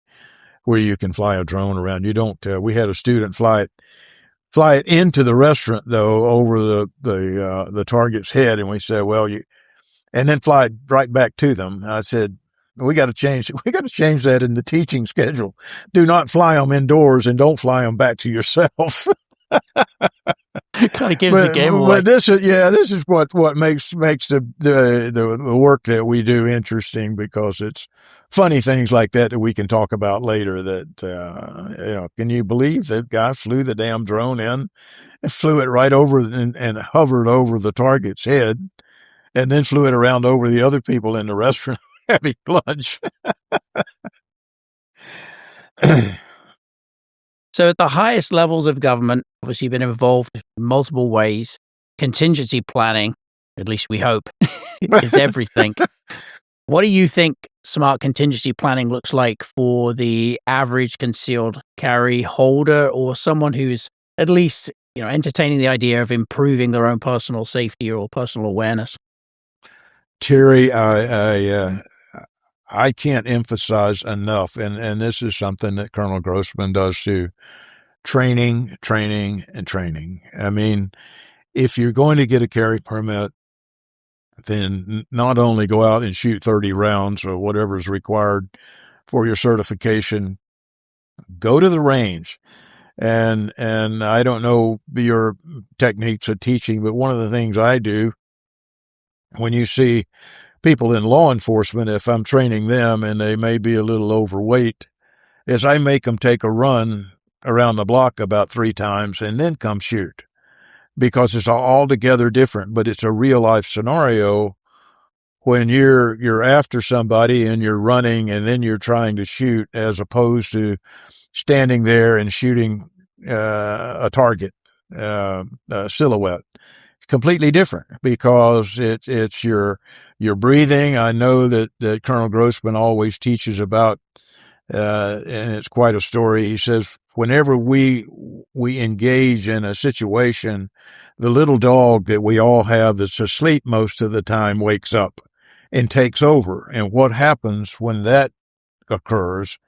where you can fly a drone around. You don't, we had a student fly it into the restaurant though, over the target's head. And we said, and then fly it right back to them. I said, we got to change that in the teaching schedule. Do not fly them indoors and don't fly them back to yourself. Kind of gives the game away. But this is what makes the work that we do interesting, because it's funny things like that we can talk about later. That can you believe that guy flew the damn drone in and flew it right over and hovered over the target's head, and then flew it around over the other people in the restaurant having lunch. So at the highest levels of government, obviously you've been involved in multiple ways. Contingency planning, at least we hope, is everything. What do you think smart contingency planning looks like for the average concealed carry holder, or someone who's at least, entertaining the idea of improving their own personal safety or personal awareness? Terry, I can't emphasize enough, and this is something that Colonel Grossman does too. Training, training, and training. I mean, if you're going to get a carry permit, then not only go out and shoot 30 rounds or whatever is required for your certification, go to the range. And I don't know your techniques of teaching, but one of the things I do when you see people in law enforcement, if I'm training them and they may be a little overweight, is I make them take a run around the block about 3 times and then come shoot, because it's altogether different, but it's a real life scenario when you're after somebody and you're running and then you're trying to shoot, as opposed to standing there and shooting a target, a silhouette. It's completely different, because it's your breathing. I know that Colonel Grossman always teaches about, and it's quite a story. He says, whenever we engage in a situation, the little dog that we all have that's asleep most of the time wakes up and takes over. And what happens when that occurs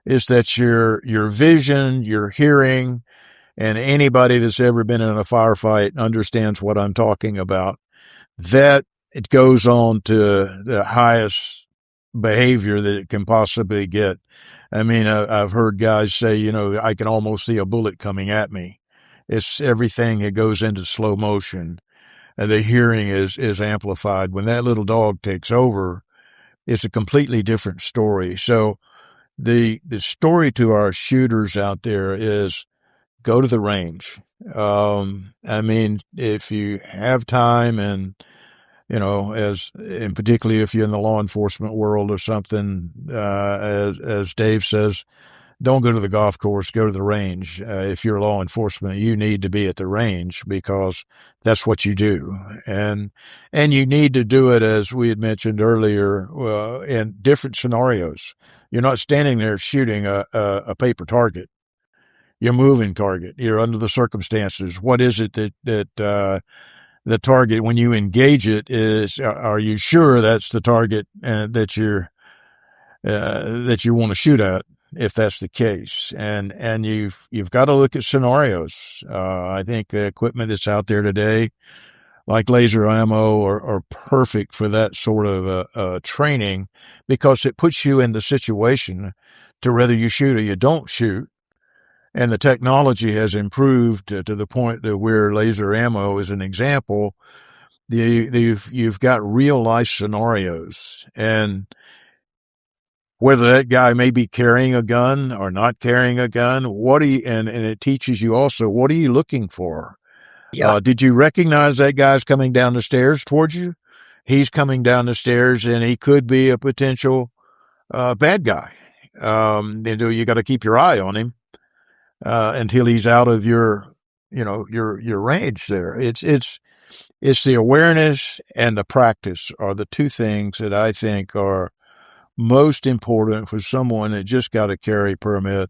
is that your vision, your hearing, and anybody that's ever been in a firefight understands what I'm talking about, that it goes on to the highest behavior that it can possibly get. I mean, I've heard guys say, I can almost see a bullet coming at me. It's everything. It goes into slow motion, and the hearing is amplified. When that little dog takes over, it's a completely different story. So the story to our shooters out there is, go to the range. I mean, if you have time, and and particularly if you're in the law enforcement world or something, as Dave says, don't go to the golf course, go to the range. If you're law enforcement, you need to be at the range, because that's what you do. And you need to do it, as we had mentioned earlier, in different scenarios. You're not standing there shooting a paper target. You're moving target. You're under the circumstances. What is it that the target, when you engage it, is? Are you sure that's the target that you want to shoot at? If that's the case, and you've got to look at scenarios. I think the equipment that's out there today, like laser ammo, are perfect for that sort of training, because it puts you in the situation to whether you shoot or you don't shoot. And the technology has improved to the point that where laser ammo is an example. You've got real life scenarios, and whether that guy may be carrying a gun or not carrying a gun, and it teaches you also, what are you looking for? Yeah. Did you recognize that guy's coming down the stairs towards you? He's coming down the stairs, and he could be a potential bad guy. You got to keep your eye on him until he's out of your range there. It's the awareness and the practice are the two things that I think are most important for someone that just got a carry permit.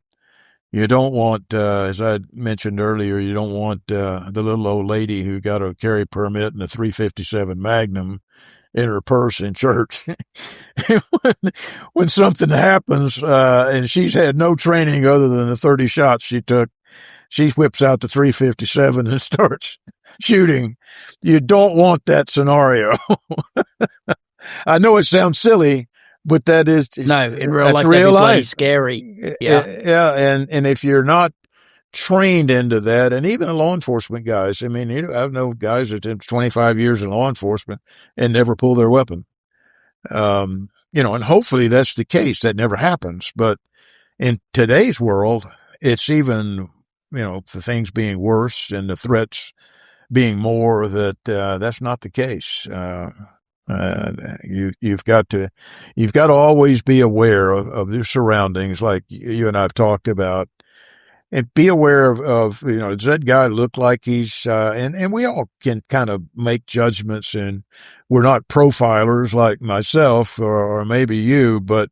You don't want, as I mentioned earlier, you don't want the little old lady who got a carry permit and a 357 Magnum in her purse in church. when something happens and she's had no training other than the 30 shots she took, she whips out the 357 and starts shooting. You don't want that scenario. I know it sounds silly, but that is No, in real life, real that'd be bloody life. scary. Yeah. And if you're not trained into that. And even the law enforcement guys, I mean, I know guys that did 25 years in law enforcement and never pull their weapon. And hopefully that's the case. That never happens. But in today's world, it's even, the things being worse and the threats being more, that's not the case. You've got to always be aware of your surroundings, like you and I've talked about, and be aware of does that guy look like he's, and we all can kind of make judgments, and we're not profilers like myself or maybe you, but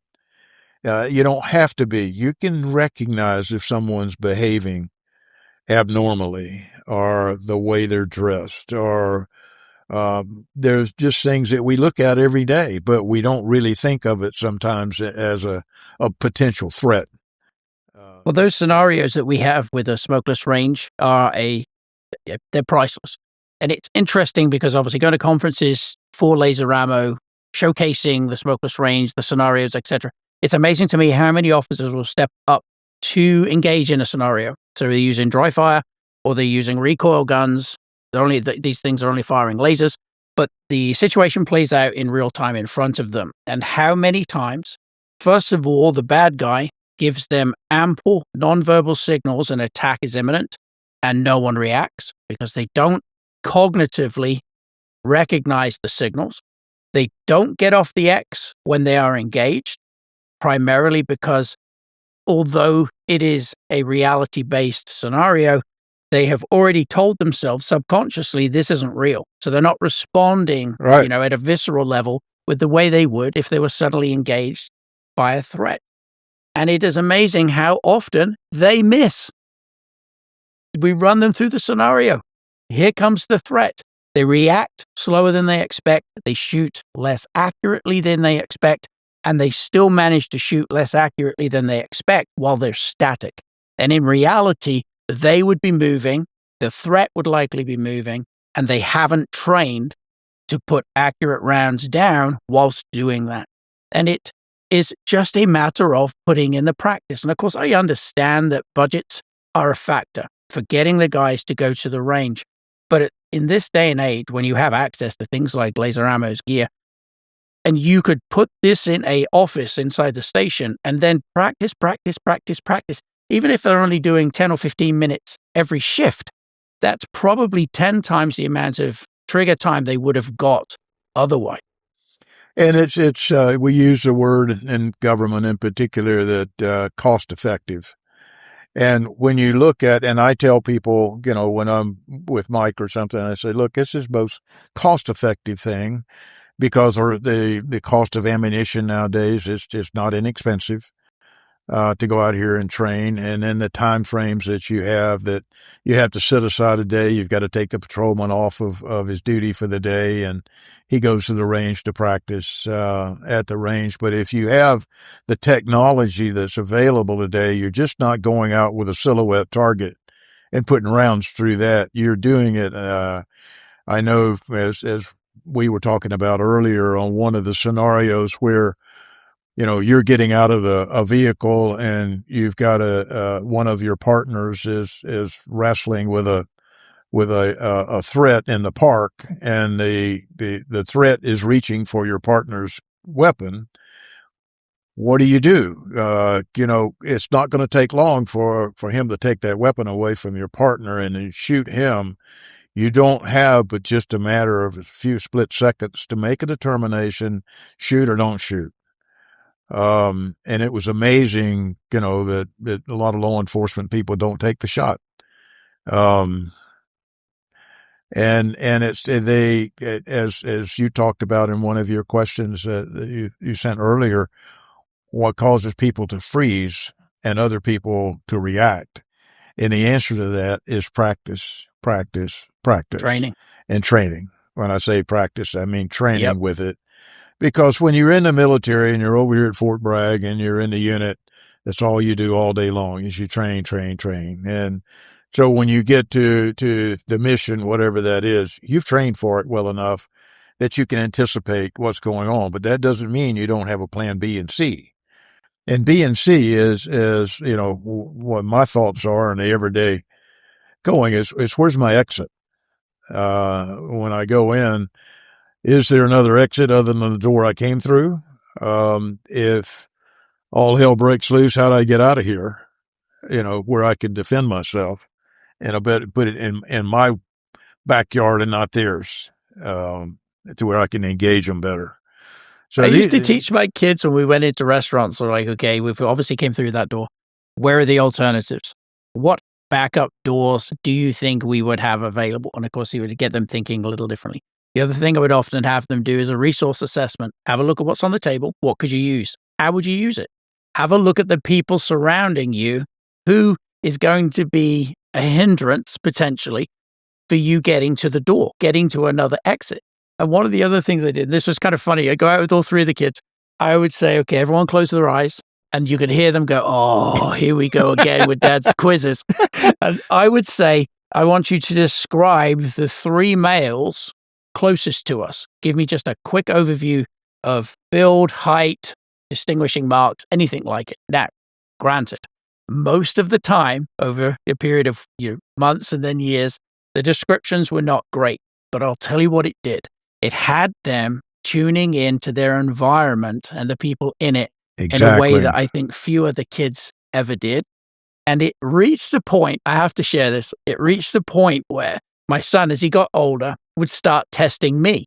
you don't have to be. You can recognize if someone's behaving abnormally, or the way they're dressed, or there's just things that we look at every day, but we don't really think of it sometimes as a potential threat. Well, those scenarios that we have with a smokeless range they're priceless. And it's interesting because obviously going to conferences for laser ammo, showcasing the smokeless range, the scenarios, etc. It's amazing to me how many officers will step up to engage in a scenario. So they're using dry fire or they're using recoil guns. These things are only firing lasers, but the situation plays out in real time in front of them. And how many times, first of all, the bad guy gives them ample nonverbal signals an attack is imminent, and no one reacts because they don't cognitively recognize the signals. They don't get off the X when they are engaged, primarily because although it is a reality-based scenario, they have already told themselves subconsciously this isn't real. So they're not responding, right, at a visceral level with the way they would if they were suddenly engaged by a threat. And it is amazing how often they miss. We run them through the scenario. Here comes the threat. They react slower than they expect. They shoot less accurately than they expect. And they still manage to shoot less accurately than they expect while they're static. And in reality, they would be moving, the threat would likely be moving, and they haven't trained to put accurate rounds down whilst doing that. And it is just a matter of putting in the practice. And of course, I understand that budgets are a factor for getting the guys to go to the range. But in this day and age, when you have access to things like Laser Ammo's gear, and you could put this in an office inside the station and then practice, even if they're only doing 10 or 15 minutes every shift, that's probably 10 times the amount of trigger time they would have got otherwise. And it's we use the word in government in particular that cost effective. And when you look at, and I tell people, when I'm with Mike or something, I say, look, this is most cost effective thing because the cost of ammunition nowadays is just not inexpensive. To go out here and train, and then the time frames that you have to set aside a day. You've got to take the patrolman off of his duty for the day, and he goes to the range to practice at the range. But if you have the technology that's available today, you're just not going out with a silhouette target and putting rounds through that. You're doing it. I know as we were talking about earlier on one of the scenarios where you're getting out of a vehicle and you've got one of your partners is wrestling with a threat in the park, and the threat is reaching for your partner's weapon. What do? It's not going to take long for him to take that weapon away from your partner and shoot him. You don't have but just a matter of a few split seconds to make a determination, shoot or don't shoot. And it was amazing, that a lot of law enforcement people don't take the shot. And as you talked about in one of your questions that you sent earlier, what causes people to freeze and other people to react? And the answer to that is practice. Training. And training. When I say practice, I mean training with it. Because when you're in the military and you're over here at Fort Bragg and you're in the unit, that's all you do all day long is you train. And so when you get to the mission, whatever that is, you've trained for it well enough that you can anticipate what's going on. But that doesn't mean you don't have a plan B and C. And B and C is what my thoughts are in the everyday going is where's my exit? When I go in, is there another exit other than the door I came through? If all hell breaks loose, how do I get out of here? Where I can defend myself and I bet put it in my backyard and not theirs, to where I can engage them better. So I used to teach my kids when we went into restaurants, so like, okay, we've obviously came through that door. Where are the alternatives? What backup doors do you think we would have available? And of course, you would get them thinking a little differently. The other thing I would often have them do is a resource assessment. Have a look at what's on the table. What could you use? How would you use it? Have a look at the people surrounding you. Who is going to be a hindrance potentially for you getting to the door, getting to another exit? And one of the other things I did, and this was kind of funny, I go out with all three of the kids. I would say, okay, everyone close their eyes. And you could hear them go, oh, here we go again with Dad's quizzes. And I would say, I want you to describe the three males closest to us. Give me just a quick overview of build, height, distinguishing marks, anything like it. Now, granted, most of the time, over a period of months and then years, the descriptions were not great. But I'll tell you what it did. It had them tuning into their environment and the people in it in a way that I think few of the kids ever did. And it reached a point, I have to share this, it reached a point where my son, as he got older, would start testing me.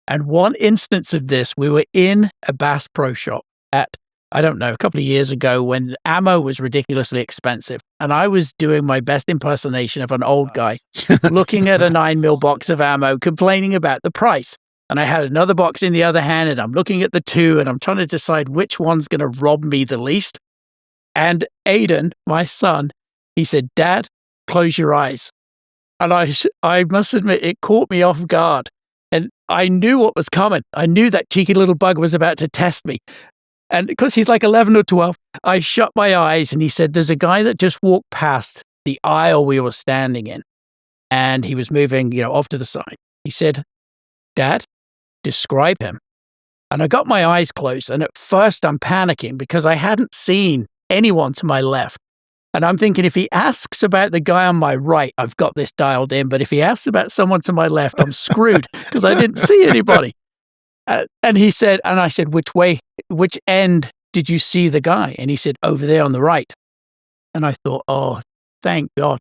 And one instance of this, we were in a Bass Pro Shop at, I don't know, a couple of years ago when ammo was ridiculously expensive. And I was doing my best impersonation of an old guy, looking at a 9mm box of ammo, complaining about the price. And I had another box in the other hand, and I'm looking at the two, and I'm trying to decide which one's going to rob me the least. And Aiden, my son, he said, Dad, close your eyes. And I must admit, it caught me off guard. And I knew what was coming. I knew that cheeky little bug was about to test me. And because he's like 11 or 12, I shut my eyes and he said, there's a guy that just walked past the aisle we were standing in. And he was moving, off to the side. He said, Dad, describe him. And I got my eyes closed. And at first I'm panicking because I hadn't seen anyone to my left. And I'm thinking, if he asks about the guy on my right, I've got this dialed in. But if he asks about someone to my left, I'm screwed because I didn't see anybody. And he said, and I said, which end did you see the guy? And he said, over there on the right. And I thought, oh, thank God.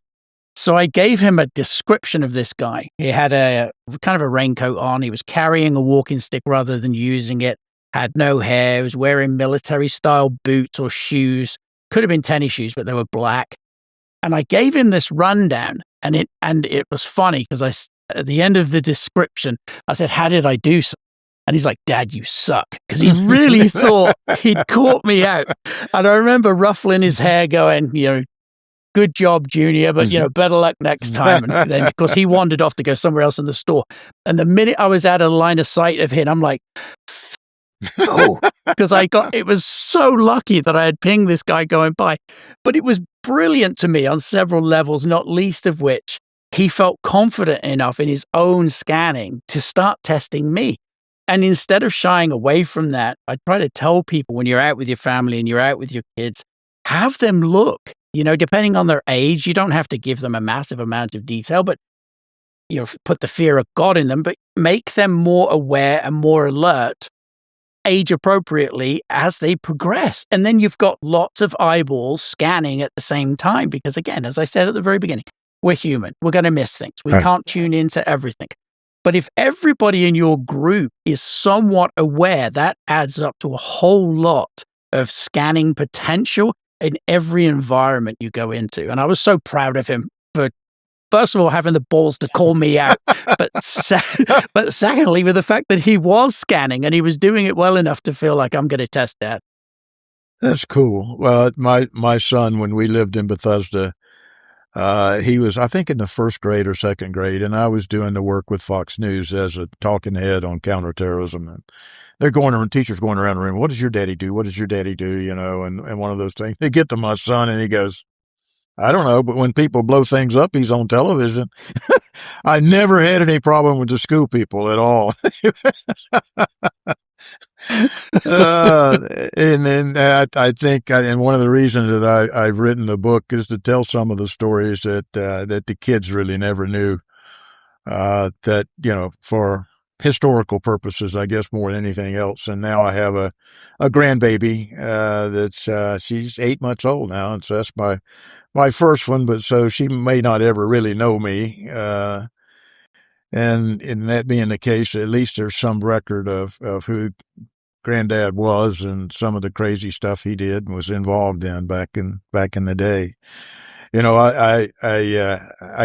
So I gave him a description of this guy. He had a kind of a raincoat on. He was carrying a walking stick rather than using it, had no hair, was wearing military style boots or shoes. Could have been tennis shoes, but they were black. And I gave him this rundown and it was funny because at the end of the description, I said, how did I do so? And he's like, Dad, you suck. Because he really thought he'd caught me out. And I remember ruffling his hair going, good job, Junior, but, better luck next time. And then, of course, he wandered off to go somewhere else in the store. And the minute I was out of line of sight of him, I'm like, oh, because it was so lucky that I had pinged this guy going by. But it was brilliant to me on several levels, not least of which he felt confident enough in his own scanning to start testing me. And instead of shying away from that, I try to tell people when you're out with your family and you're out with your kids, have them look, depending on their age, you don't have to give them a massive amount of detail, but, put the fear of God in them, but make them more aware and more alert age appropriately as they progress. And then you've got lots of eyeballs scanning at the same time. Because again, as I said at the very beginning, we're human. We're going to miss things. We can't tune into everything. But if everybody in your group is somewhat aware, that adds up to a whole lot of scanning potential in every environment you go into. And I was so proud of him for, first of all, having the balls to call me out, but secondly, with the fact that he was scanning and he was doing it well enough to feel like I'm going to test that. That's cool. Well, my son, when we lived in Bethesda, he was, I think, in the first grade or second grade, and I was doing the work with Fox News as a talking head on counterterrorism. And they're going around, teachers going around the room, what does your daddy do? What does your daddy do? And one of those things. They get to my son and he goes, I don't know, but when people blow things up, he's on television. I never had any problem with the school people at all. uh, and I think, and one of the reasons that I've written the book is to tell some of the stories that the kids really never knew. That, for historical purposes, I guess more than anything else. And now I have a grandbaby, she's 8 months old now. And so that's my first one, but so she may not ever really know me. And in that being the case, at least there's some record of who granddad was and some of the crazy stuff he did and was involved in back in the day. I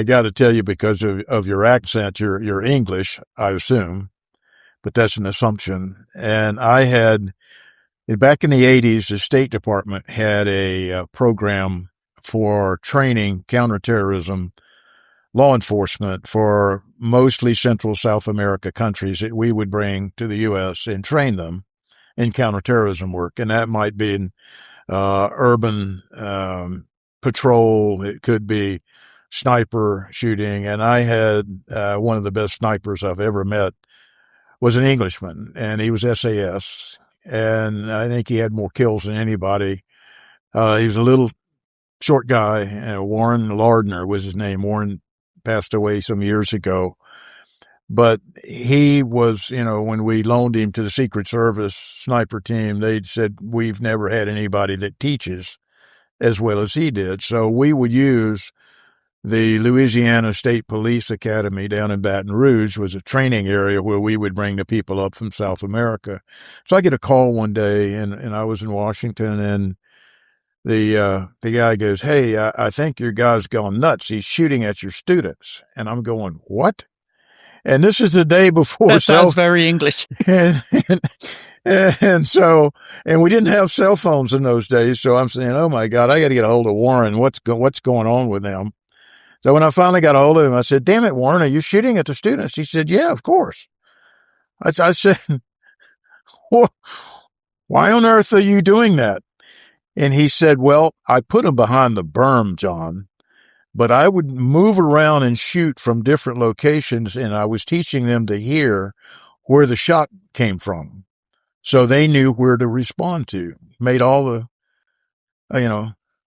got to tell you, because of your accent, you're English, I assume, but that's an assumption. And I had, back in the 80s, the State Department had a program for training counterterrorism law enforcement for mostly Central South America countries that we would bring to the U.S. and train them in counterterrorism work. And that might be in urban patrol. It could be sniper shooting. And I had one of the best snipers I've ever met was an Englishman, and he was SAS. And I think he had more kills than anybody. He was a little short guy. Warren Lardner was his name. Warren passed away some years ago. But he was, when we loaned him to the Secret Service sniper team, they said, we've never had anybody that teaches as well as he did. So we would use the Louisiana State Police Academy down in Baton Rouge, was a training area where we would bring the people up from South America. So I get a call one day, and I was in Washington, and the guy goes, "Hey, I think your guy's gone nuts. He's shooting at your students." And I'm going, "What?" And this is the day before. That sounds very English. And so, and we didn't have cell phones in those days. So I'm saying, "Oh my God, I got to get a hold of Warren. What's going on with them?" So when I finally got a hold of him, I said, "Damn it, Warren, are you shooting at the students?" He said, "Yeah, of course." I said, "Why on earth are you doing that?" And he said, "Well, I put them behind the berm, John, but I would move around and shoot from different locations, and I was teaching them to hear where the shot came from, so they knew where to respond to."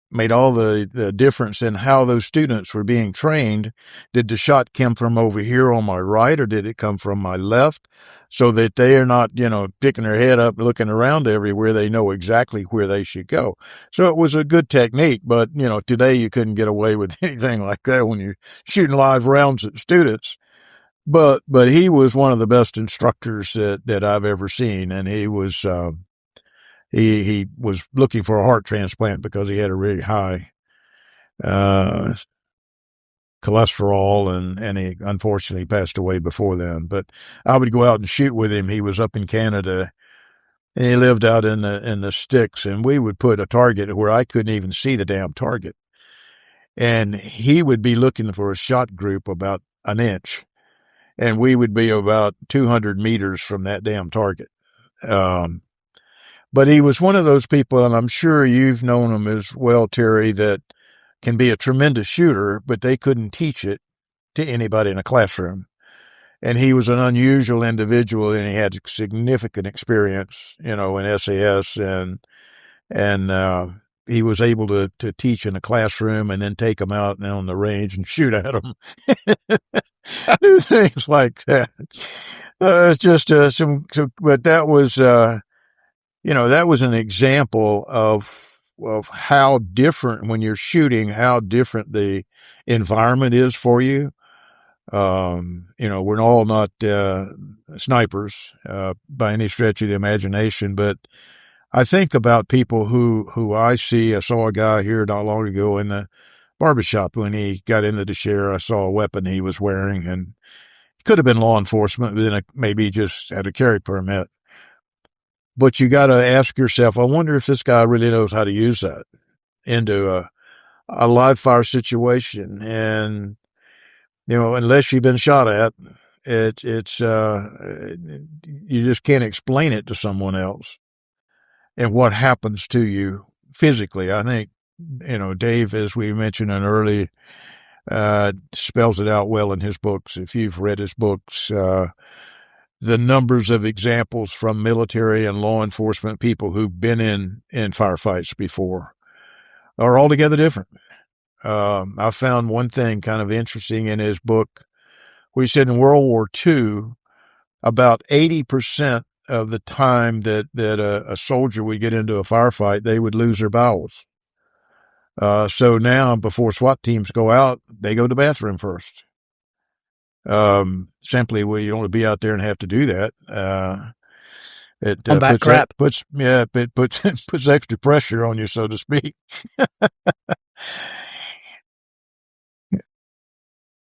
Made all the difference in how those students were being trained. Did the shot come from over here on my right, or did it come from my left? So that they are not, picking their head up, looking around everywhere. They know exactly where they should go. So it was a good technique, but, today you couldn't get away with anything like that when you're shooting live rounds at students. But he was one of the best instructors that I've ever seen. And he was, he was looking for a heart transplant because he had a really high cholesterol, and he unfortunately passed away before then. But I would go out and shoot with him. He was up in Canada, and he lived out in the sticks, and we would put a target where I couldn't even see the damn target. And he would be looking for a shot group about an inch, and we would be about 200 meters from that damn target. But he was one of those people, and I'm sure you've known him as well, Terry, that can be a tremendous shooter, but they couldn't teach it to anybody in a classroom. And he was an unusual individual, and he had significant experience, in SAS, and he was able to teach in a classroom and then take them out on the range and shoot at them. Do things like that. It's just but that was, that was an example of how different, when you're shooting, how different the environment is for you. We're all not snipers by any stretch of the imagination, but I think about people who I see. I saw a guy here not long ago in the barbershop. When he got into the chair, I saw a weapon he was wearing, and it could have been law enforcement, but then maybe he just had a carry permit. But you got to ask yourself, I wonder if this guy really knows how to use that into a live fire situation. And, unless you've been shot at, it's you just can't explain it to someone else and what happens to you physically. I think, Dave, as we mentioned in early, spells it out well in his books. If you've read his books, the numbers of examples from military and law enforcement people who've been in firefights before are altogether different. I found one thing kind of interesting in his book. We said in World War II, about 80% of the time that a soldier would get into a firefight, they would lose their bowels. So now, before SWAT teams go out, they go to the bathroom first. Simply, you don't want to be out there and have to do that. It puts extra pressure on you, so to speak.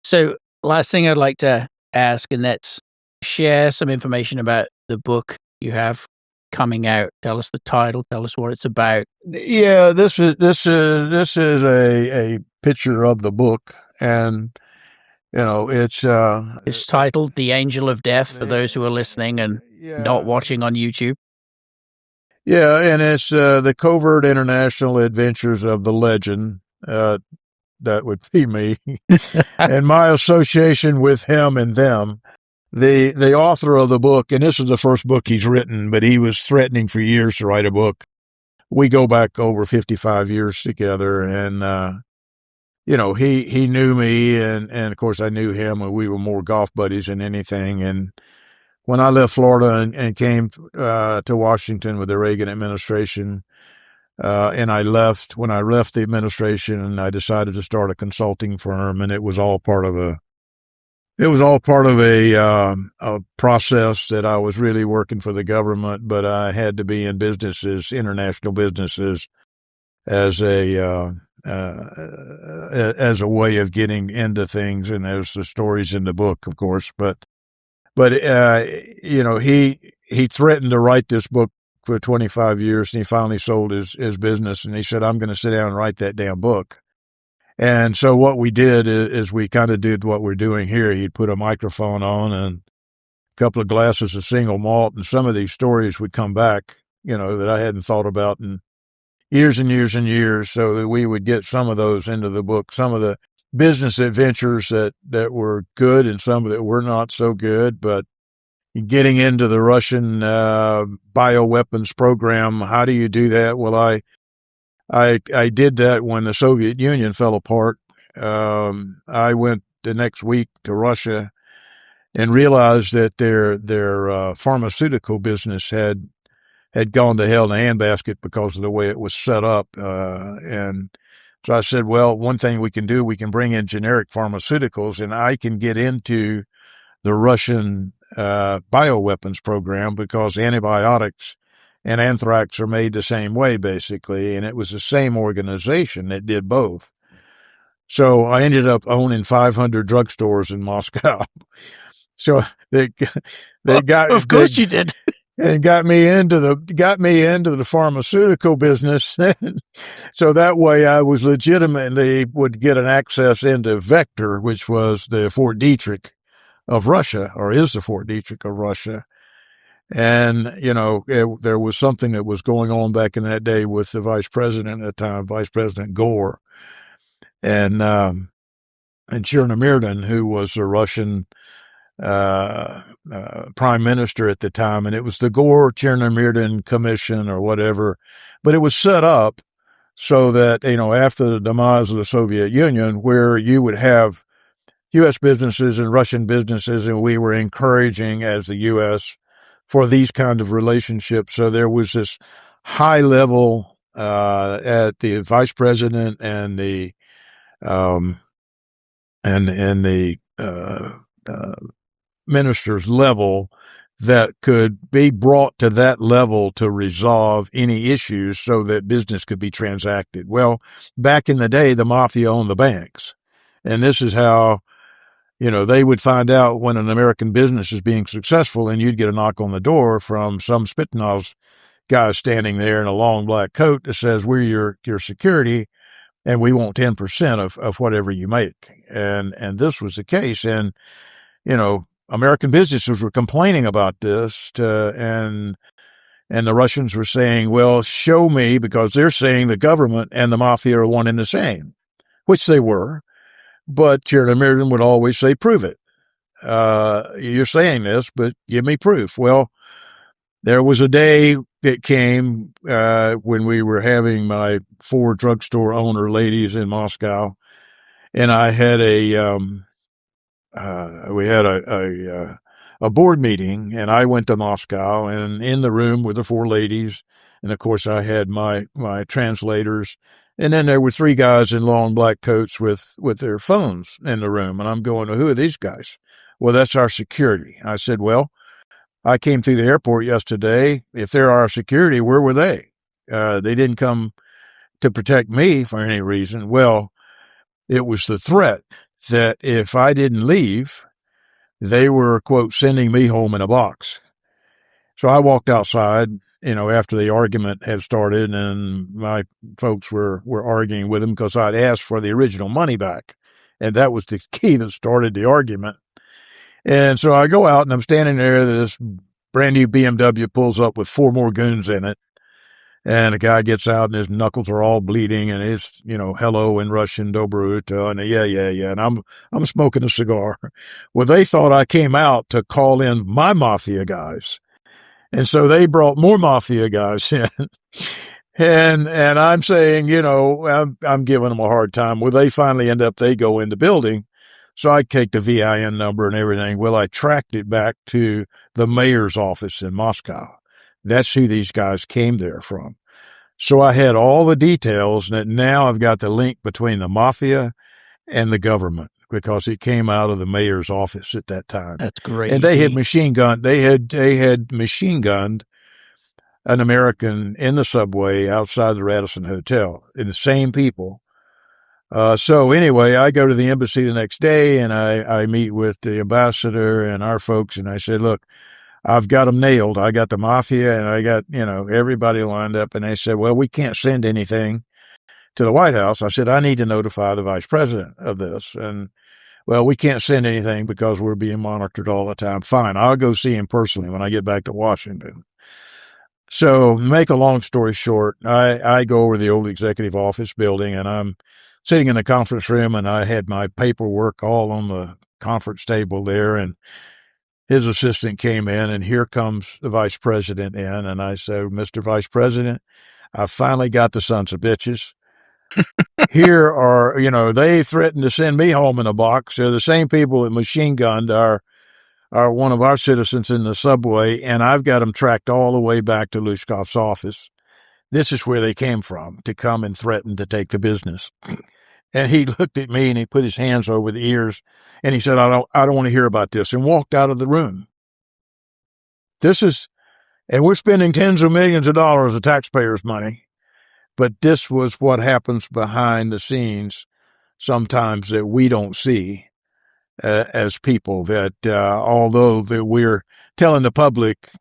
So, last thing I'd like to ask, and that's share some information about the book you have coming out. Tell us the title. Tell us what it's about. Yeah, this is a picture of the book, and it's titled "The Angel of Death" for those who are listening and not watching on YouTube. Yeah, and it's the Covert International Adventures of the Legend. That would be me, and my association with him and them. The author of the book, and this is the first book he's written, but he was threatening for years to write a book. We go back over 55 years together, and he knew me, and of course I knew him, and we were more golf buddies than anything. And when I left Florida and came to Washington with the Reagan administration, and when I left the administration, and I decided to start a consulting firm, and it was all part of a process that I was really working for the government, but I had to be in businesses, international businesses, as a way of getting into things. And there's the stories in the book, of course, but he threatened to write this book for 25 years, and he finally sold his business, and he said, I'm going to sit down and write that damn book. And so what we did is we kind of did what we're doing here. He'd put a microphone on and a couple of glasses of single malt, and some of these stories would come back, that I hadn't thought about in years and years and years, so that we would get some of those into the book, some of the business adventures that were good and some that were not so good, but getting into the Russian bioweapons program, how do you do that? Well, I did that when the Soviet Union fell apart. I went the next week to Russia and realized that their pharmaceutical business had gone to hell in a handbasket because of the way it was set up. And so I said, well, one thing we can do, we can bring in generic pharmaceuticals, and I can get into the Russian bioweapons program, because antibiotics and anthrax are made the same way, basically, and it was the same organization that did both. So I ended up owning 500 drugstores in Moscow. So they got, of course you did, and got me into the pharmaceutical business. So that way I was legitimately would get an access into Vector, which was the Fort Detrick of Russia, or is the Fort Detrick of Russia. And, there was something that was going on back in that day with the vice president at the time, Vice President Gore, and Chernomyrdin, who was the Russian prime minister at the time. And it was the Gore-Chernomyrdin Commission or whatever, but it was set up so that, after the demise of the Soviet Union, where you would have U.S. businesses and Russian businesses, and we were encouraging, as the U.S., for these kind of relationships. So there was this high level at the vice president and the minister's level that could be brought to that level to resolve any issues so that business could be transacted. Well, back in the day, the mafia owned the banks, and this is how they would find out when an American business is being successful, and you'd get a knock on the door from some Spetsnaz guy standing there in a long black coat that says, we're your security, and we want 10% of whatever you make. And this was the case. And, American businesses were complaining about this, and the Russians were saying, well, show me, because they're saying the government and the mafia are one and the same, which they were. But Chernomyrdin would always say, prove it. You're saying this, but give me proof. Well, there was a day that came when we were having my 4 drugstore owner ladies in Moscow, and I had we had a board meeting, and I went to Moscow, and in the room were the 4 ladies, and of course I had my translators, and then there were 3 guys in long black coats with their phones in the room, and I'm going, who are these guys? Well, that's our security. I said, well, I came through the airport yesterday. If they're our security, where were they? They didn't come to protect me for any reason. Well, it was the threat that if I didn't leave, they were, quote, sending me home in a box. So I walked outside, after the argument had started, and my folks were arguing with them because I'd asked for the original money back. And that was the key that started the argument. And so I go out, and I'm standing there. This brand new BMW pulls up with 4 more goons in it. And the guy gets out, and his knuckles are all bleeding, and it's, hello in Russian, dobro utro, and yeah. And I'm smoking a cigar. Well, they thought I came out to call in my mafia guys. And so they brought more mafia guys in. And I'm saying, I'm giving them a hard time. Well, they finally they go in the building. So I take the VIN number and everything. Well, I tracked it back to the mayor's office in Moscow. That's who these guys came there from. So I had all the details, and now I've got the link between the mafia and the government because it came out of the mayor's office at that time. That's great. And they had machine gunned. They had machine gunned an American in the subway outside the Radisson Hotel. And the same people. So anyway, I go to the embassy the next day, and I meet with the ambassador and our folks, and I said, look, I've got them nailed. I got the mafia, and I got, everybody lined up. And they said, well, we can't send anything to the White House. I said, I need to notify the vice president of this. And, well, we can't send anything because we're being monitored all the time. Fine, I'll go see him personally when I get back to Washington. So make a long story short, I go over to the old executive office building, and I'm sitting in the conference room, and I had my paperwork all on the conference table there, and his assistant came in, and here comes the vice president in, and I said, Mr. Vice President, I finally got the sons of bitches. Here are, they threatened to send me home in a box. They're the same people that machine gunned are one of our citizens in the subway, and I've got them tracked all the way back to Lushkov's office. This is where they came from to come and threaten to take the business. And he looked at me, and he put his hands over the ears, and he said, I don't want to hear about this, and walked out of the room. And we're spending tens of millions of dollars of taxpayers' money, but this was what happens behind the scenes sometimes that we don't see as people, that although that we're telling the public,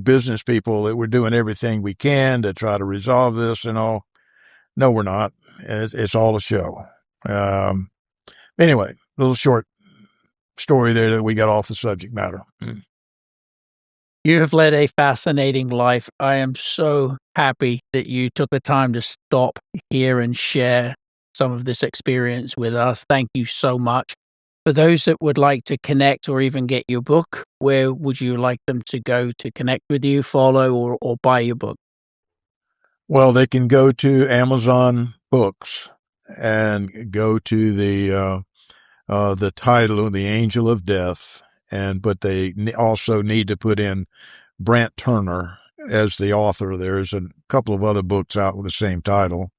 business people, that we're doing everything we can to try to resolve this and all. No, we're not. It's all a show. Anyway, little short story there that we got off the subject matter. You have led a fascinating life. I am so happy that you took the time to stop here and share some of this experience with us. Thank you so much. For those that would like to connect or even get your book, where would you like them to go to connect with you, follow, or buy your book? Well, they can go to Amazon Books and go to the title, The Angel of Death, but they also need to put in Brant Turner as the author. There's a couple of other books out with the same title,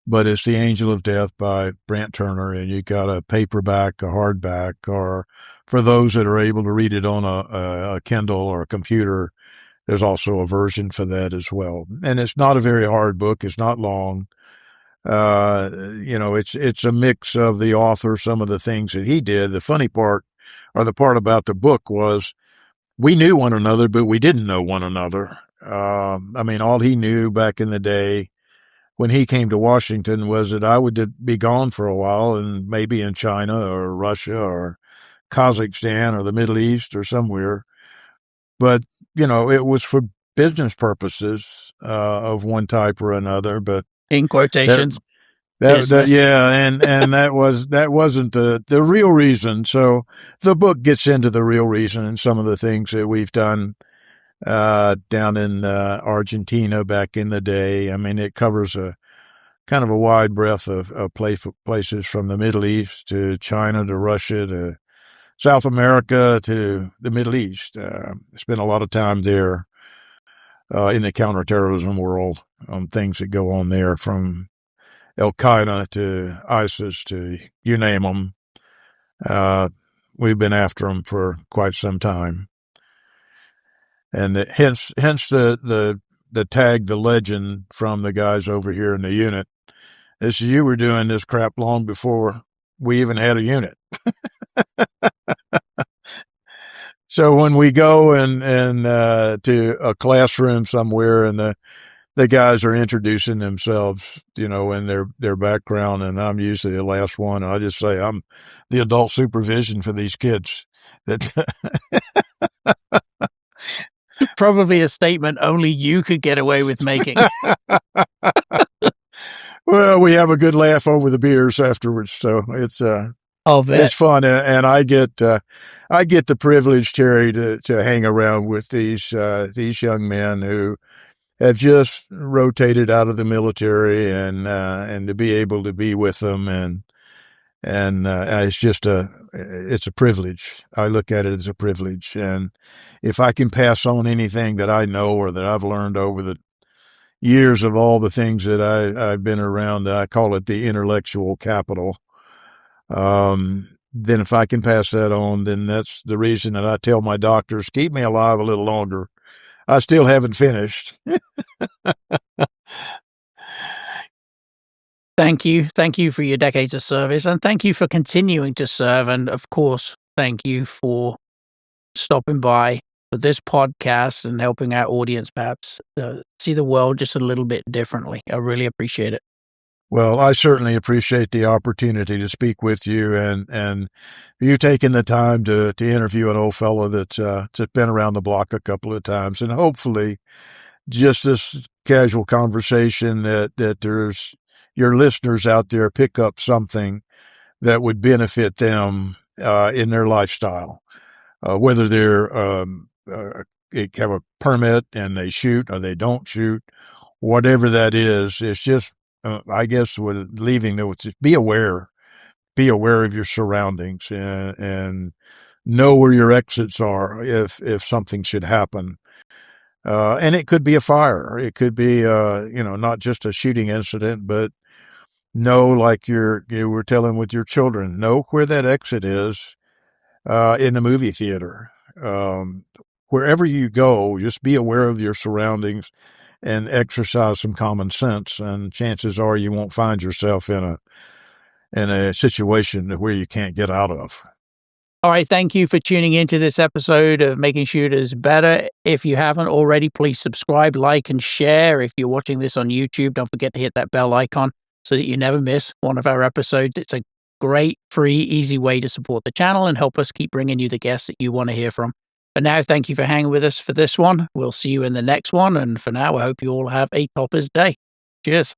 but it's The Angel of Death by Brant Turner, and you got a paperback, a hardback, or for those that are able to read it on a Kindle or a computer, there's also a version for that as well. And it's not a very hard book. It's not long. It's a mix of the author, some of the things that he did. The funny part, or the part about the book, was we knew one another, but we didn't know one another. All he knew back in the day when he came to Washington was that I would be gone for a while, and maybe in China or Russia or Kazakhstan or the Middle East or somewhere. But, it was for business purposes of one type or another. But in quotations. business. Yeah, and that wasn't the real reason. So the book gets into the real reason and some of the things that we've done down in Argentina back in the day. I mean, it covers a kind of a wide breadth of places from the Middle East to China to Russia to South America to the Middle East. Spent a lot of time there in the counterterrorism world on things that go on there, from Al Qaeda to ISIS to you name them. We've been after them for quite some time, and hence the tag, the legend from the guys over here in the unit. This is, you were doing this crap long before we even had a unit. So when we go and to a classroom somewhere and the guys are introducing themselves, and their background, and I'm usually the last one, and I just say I'm the adult supervision for these kids. That Probably a statement only you could get away with making. Well, we have a good laugh over the beers afterwards, so it's it's fun, and I get the privilege, Terry, to hang around with these young men who have just rotated out of the military, and to be able to be with them, and it's a privilege. I look at it as a privilege, and if I can pass on anything that I know or that I've learned over the years of all the things that I've been around, I call it the intellectual capital. Then if I can pass that on, then that's the reason that I tell my doctors, keep me alive a little longer. I still haven't finished. Thank you. Thank you for your decades of service, and thank you for continuing to serve. And of course, thank you for stopping by for this podcast and helping our audience perhaps see the world just a little bit differently. I really appreciate it. Well, I certainly appreciate the opportunity to speak with you, and you taking the time to interview an old fellow that's been around the block a couple of times, and hopefully just this casual conversation that there's your listeners out there pick up something that would benefit them in their lifestyle, whether they have a permit and they shoot or they don't shoot, whatever that is. It's just, I guess, with leaving notes, be aware of your surroundings, and know where your exits are if something should happen. And it could be a fire. It could be, not just a shooting incident, but know, like you were telling with your children, know where that exit is in the movie theater. Wherever you go, just be aware of your surroundings and exercise some common sense, and chances are you won't find yourself in a situation where you can't get out of. All right, thank you for tuning into this episode of Making Shooters Better. If you haven't already, please subscribe, like, and share. If you're watching this on YouTube, don't forget to hit that bell icon so that you never miss one of our episodes. It's a great, free, easy way to support the channel and help us keep bringing you the guests that you want to hear from. But now, thank you for hanging with us for this one. We'll see you in the next one. And for now, I hope you all have a topper's day. Cheers.